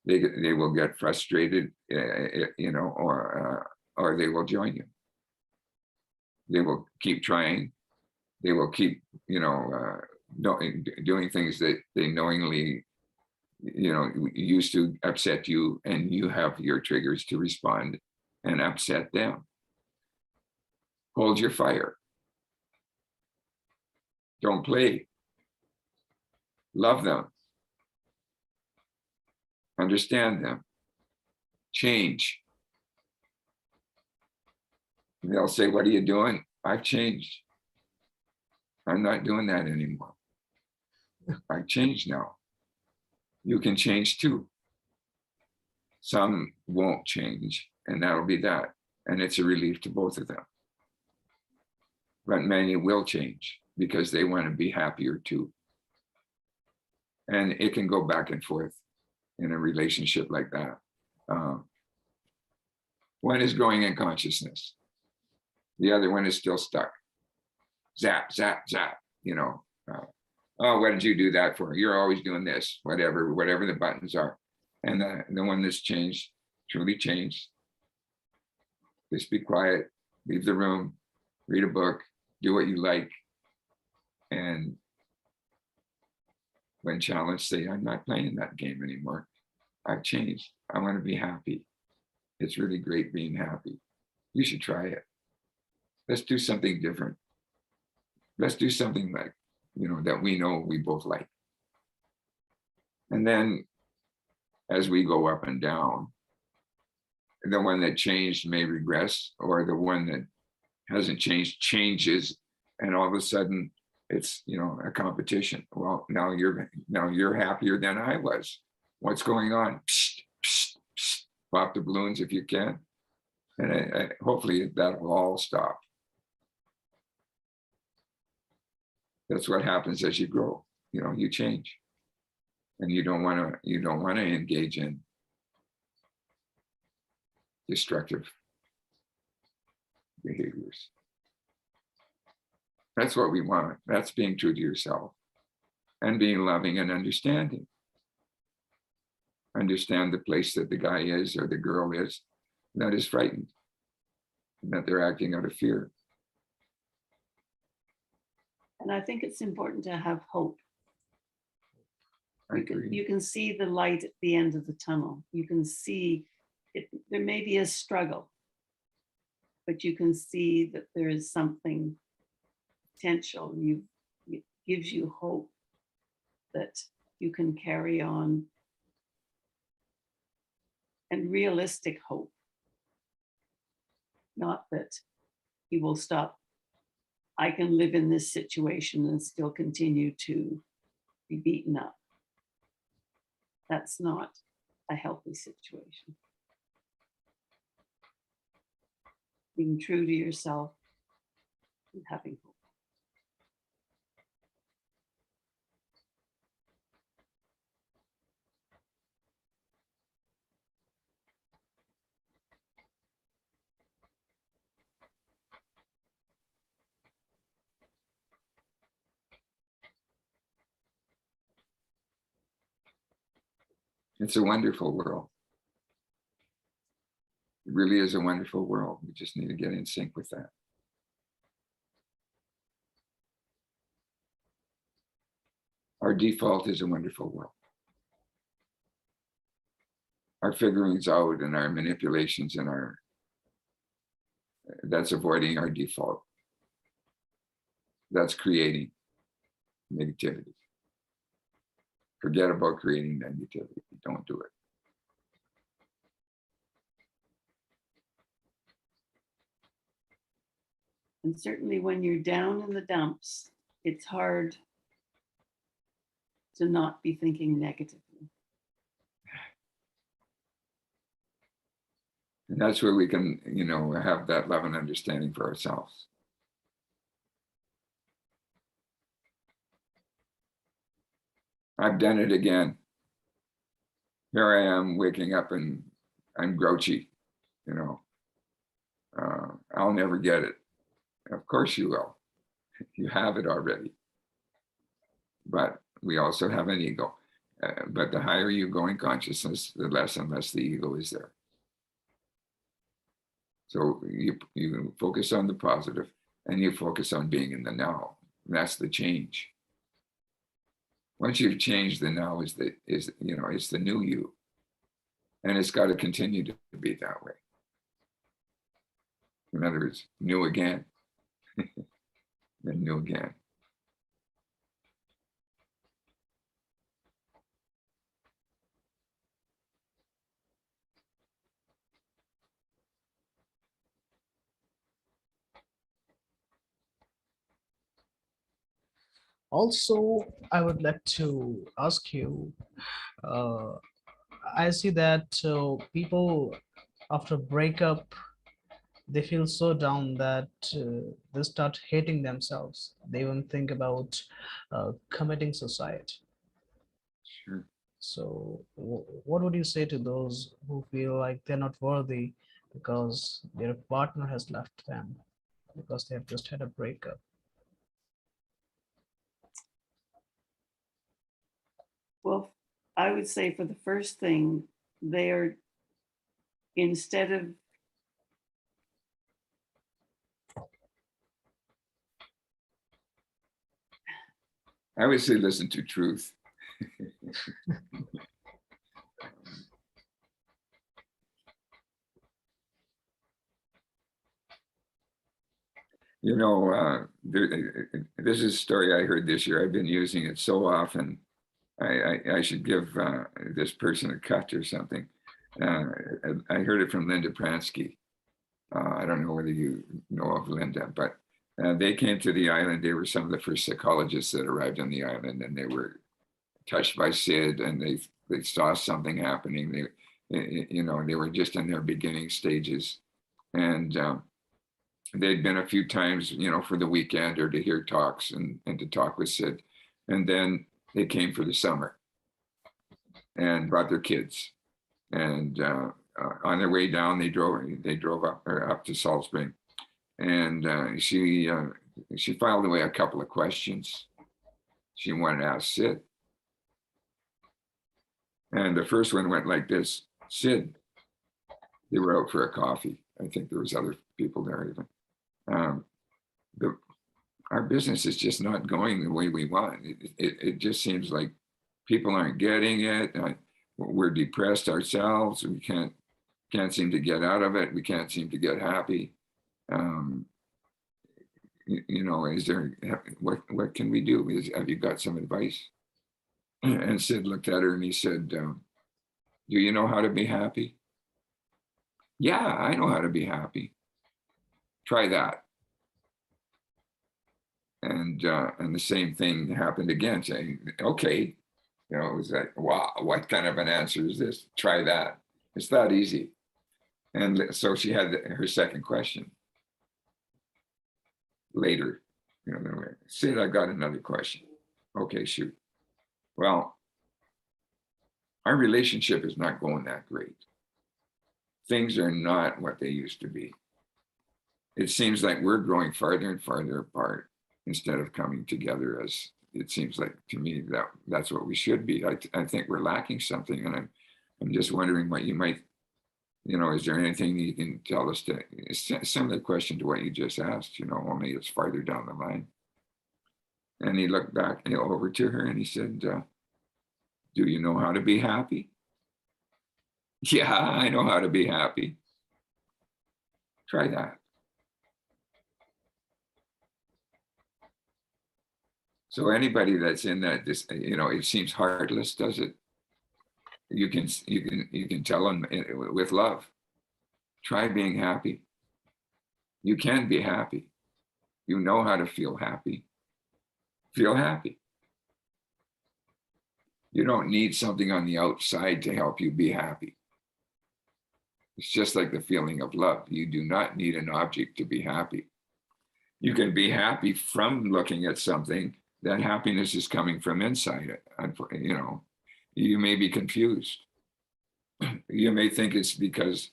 [SPEAKER 3] They will get frustrated, you know, or they will join you. They will keep trying. They will keep, you know, doing things that they knowingly, you know, used to upset you, and you have your triggers to respond and upset them. Hold your fire. Don't play. Love them. Understand them. Change. And they'll say, what are you doing? I've changed. I'm not doing that anymore. I've changed now. You can change too. Some won't change, and that'll be that. And it's a relief to both of them. But many will change because they want to be happier too. And it can go back and forth in a relationship like that. One is growing in consciousness. The other one is still stuck. Zap, zap, zap, you know. Oh, what did you do that for? You're always doing this, whatever the buttons are. And the one that's changed, truly changed. Just be quiet, leave the room, read a book, do what you like. And when challenged, say, I'm not playing that game anymore. I've changed. I want to be happy. It's really great being happy. You should try it. Let's do something different. Let's do something like, you know, that we know we both like. And then as we go up and down, the one that changed may regress, or the one that hasn't changed changes, and all of a sudden it's, you know, a competition. Well, now you're happier than I was. What's going on? Psst, psst, psst. Pop the balloons if you can, and hopefully that will all stop. That's what happens as you grow. You know, you change, and you don't want to engage in destructive behaviors. That's what we want. That's being true to yourself and being loving and understanding. Understand the place that the guy is or the girl is that is frightened, and that they're acting out of fear.
[SPEAKER 2] And I think it's important to have hope.
[SPEAKER 3] I agree.
[SPEAKER 2] You can see the light at the end of the tunnel. You can see it. There may be a struggle, but you can see that there is something potential. It gives you hope that you can carry on, and realistic hope. Not that you will stop. I can live in this situation and still continue to be beaten up. That's not a healthy situation. Being true to yourself and having hope.
[SPEAKER 3] It's a wonderful world. It really is a wonderful world. We just need to get in sync with that. Our default is a wonderful world. Our figurings out and our manipulations and that's avoiding our default. That's creating negativity. Forget about creating negativity. Don't do it.
[SPEAKER 2] And certainly when you're down in the dumps, it's hard to not be thinking negatively.
[SPEAKER 3] And that's where we can, have that love and understanding for ourselves. I've done it again. Here I am waking up and I'm grouchy, I'll never get it. Of course you will. You have it already. But we also have an ego. But the higher you go in consciousness, the less and less the ego is there. So you focus on the positive and you focus on being in the now. And that's the change. Once you've changed, the now is the new you. And it's got to continue to be that way. In other words, new again. Then new again.
[SPEAKER 1] Also, I would like to ask you, I see that people after breakup, they feel so down that they start hating themselves. They even think about committing suicide.
[SPEAKER 3] Sure.
[SPEAKER 1] So what would you say to those who feel like they're not worthy because their partner has left them, because they have just had a breakup?
[SPEAKER 2] Well, I would say for the first thing, they're, instead of
[SPEAKER 3] I would say listen to truth. This is a story I heard this year. I've been using it so often. I should give this person a cut or something. I heard it from Linda Pransky. I don't know whether you know of Linda, but they came to the island. They were some of the first psychologists that arrived on the island, and they were touched by Sid, and they saw something happening. They were just in their beginning stages, and they'd been a few times, for the weekend or to hear talks and to talk with Sid, and then they came for the summer and brought their kids, and on their way down, they drove up to Salt Spring, and she filed away a couple of questions she wanted to ask Sid. And the first one went like this: Sid, they were out for a coffee. I think there was other people there even. our business is just not going the way we want. It just seems like people aren't getting it. We're depressed ourselves. We can't seem to get out of it. We can't seem to get happy. You know, is there, what can we do? Have you got some advice? And Sid looked at her and he said, do you know how to be happy? Yeah, I know how to be happy. Try that. And the same thing happened again, saying, okay, you know, it was like, wow, what kind of an answer is this? Try that. It's that easy. And so she had her second question later. You know, Sid, I got another question. Okay, shoot. Well, our relationship is not going that great. Things are not what they used to be. It seems like we're growing farther and farther apart instead of coming together, as it seems like to me that's what we should be. I think we're lacking something, and I'm just wondering what you might, you know, is there anything you can tell us to, it's a similar question to what you just asked, you know, only it's farther down the line. And he looked back over to her and he said, do you know how to be happy? Yeah, I know how to be happy. Try that. So anybody that's in that, this, you know, it seems heartless, does it? You can tell them with love. Try being happy. You can be happy. You know how to feel happy. Feel happy. You don't need something on the outside to help you be happy. It's just like the feeling of love. You do not need an object to be happy. You can be happy from looking at something. That happiness is coming from inside it. You know, you may be confused. You may think it's because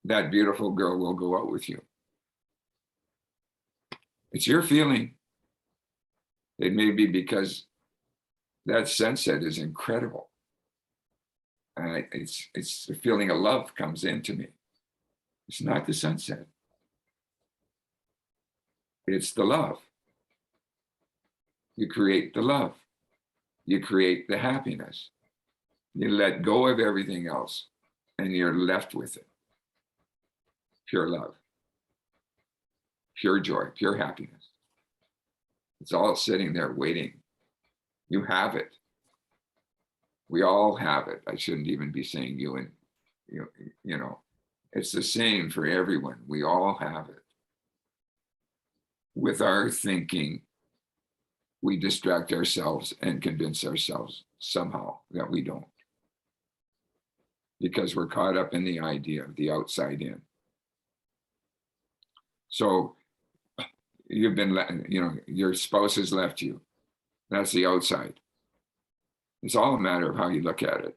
[SPEAKER 3] that beautiful girl will go out with you. It's your feeling. It may be because that sunset is incredible. It's the feeling of love comes into me. It's not the sunset. It's the love. You create the love. You create the happiness. You let go of everything else and you're left with it. Pure love, pure joy, pure happiness. It's all sitting there waiting. You have it. We all have it. I shouldn't even be saying you and you know, it's the same for everyone. We all have it. With our thinking, we distract ourselves and convince ourselves somehow that we don't. Because we're caught up in the idea of the outside in. So you've been, you know, your spouse has left you. That's the outside. It's all a matter of how you look at it.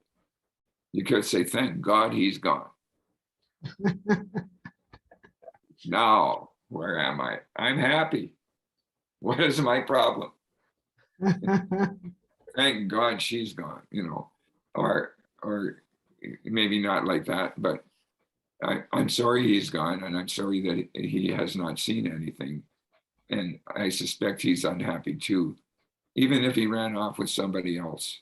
[SPEAKER 3] You could say, thank God he's gone. Now, where am I? I'm happy. What is my problem? Thank God she's gone, you know, or maybe not like that, but I'm sorry he's gone, and I'm sorry that he has not seen anything. And I suspect he's unhappy too, even if he ran off with somebody else.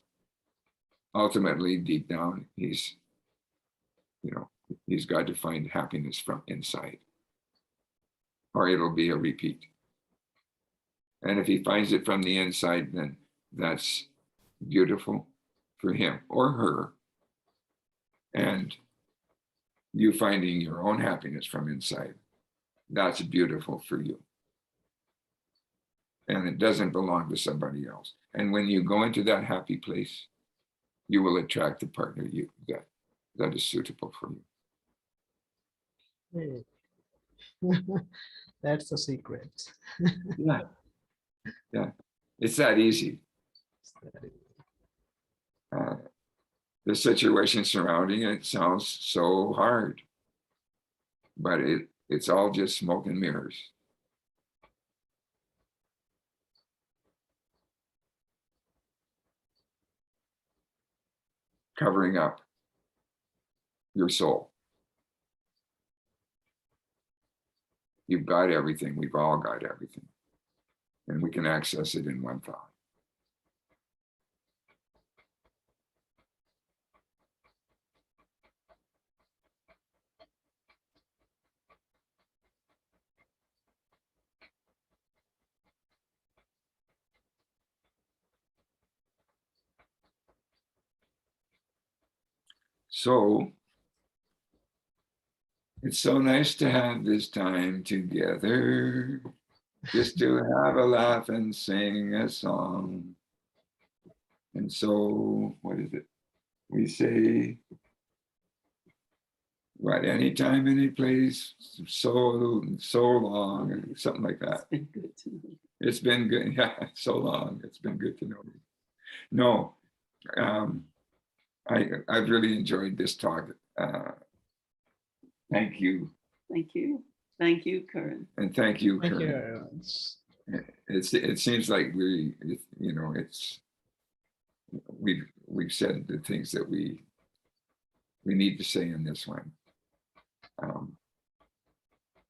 [SPEAKER 3] Ultimately, deep down, he's, you know, he's got to find happiness from inside, or it'll be a repeat. And if he finds it from the inside, then that's beautiful for him or her. And you finding your own happiness from inside, that's beautiful for you. And it doesn't belong to somebody else. And when you go into that happy place, you will attract the partner that is suitable for you.
[SPEAKER 1] That's the secret.
[SPEAKER 3] Yeah. Yeah. It's that easy. The situation surrounding it sounds so hard, but it's all just smoke and mirrors. Covering up your soul. You've got everything. We've all got everything. and we can access it in one thought. So it's so nice to have this time together, just to have a laugh and sing a song. And so, what is it? We say, what, anytime, any place, so long, and something like that.
[SPEAKER 2] It's been good to know.
[SPEAKER 3] It's been good, yeah, so long. It's been good to know you. No, I've really enjoyed this talk. Thank you,
[SPEAKER 2] Thank you. Thank you, Curran.
[SPEAKER 3] and thank you,
[SPEAKER 1] Thank you
[SPEAKER 3] Karen.
[SPEAKER 1] very much.
[SPEAKER 3] It seems like we've said the things that we need to say in this one.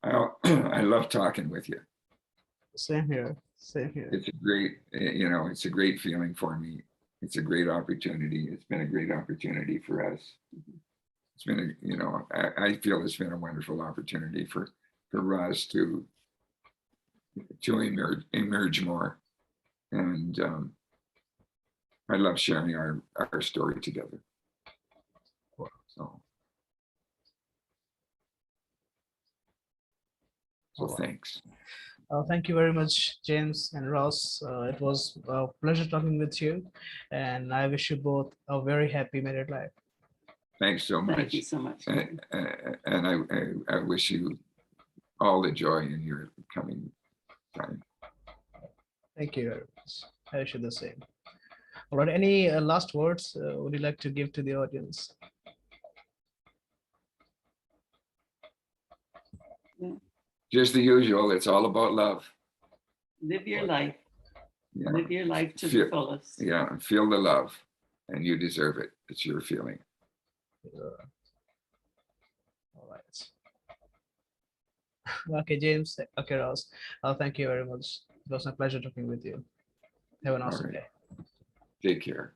[SPEAKER 3] I love talking with you.
[SPEAKER 1] Same here. Same here.
[SPEAKER 3] It's a great, it's a great feeling for me. It's a great opportunity. It's been a great opportunity for us. It's been I feel it's been a wonderful opportunity for us to emerge more. And I love sharing our story together. So thanks.
[SPEAKER 1] Thank you very much, James and Ross. It was a pleasure talking with you, and I wish you both a very happy married life.
[SPEAKER 3] Thanks so much.
[SPEAKER 2] Thank you so much. Curran.
[SPEAKER 3] And I wish you all the joy in your coming time.
[SPEAKER 1] Thank you very much. I wish you the same. All right, any last words would you like to give to the audience?
[SPEAKER 3] Just the usual. It's all about love.
[SPEAKER 2] Live your life.
[SPEAKER 3] Yeah.
[SPEAKER 2] Live your life to
[SPEAKER 3] Feel-
[SPEAKER 2] the fullest.
[SPEAKER 3] Yeah. Feel the love, and you deserve it. It's your feeling.
[SPEAKER 1] All right. Okay, James. Okay, Ross. Thank you very much. It was a pleasure talking with you. Have an awesome
[SPEAKER 3] right.
[SPEAKER 1] day.
[SPEAKER 3] Take care.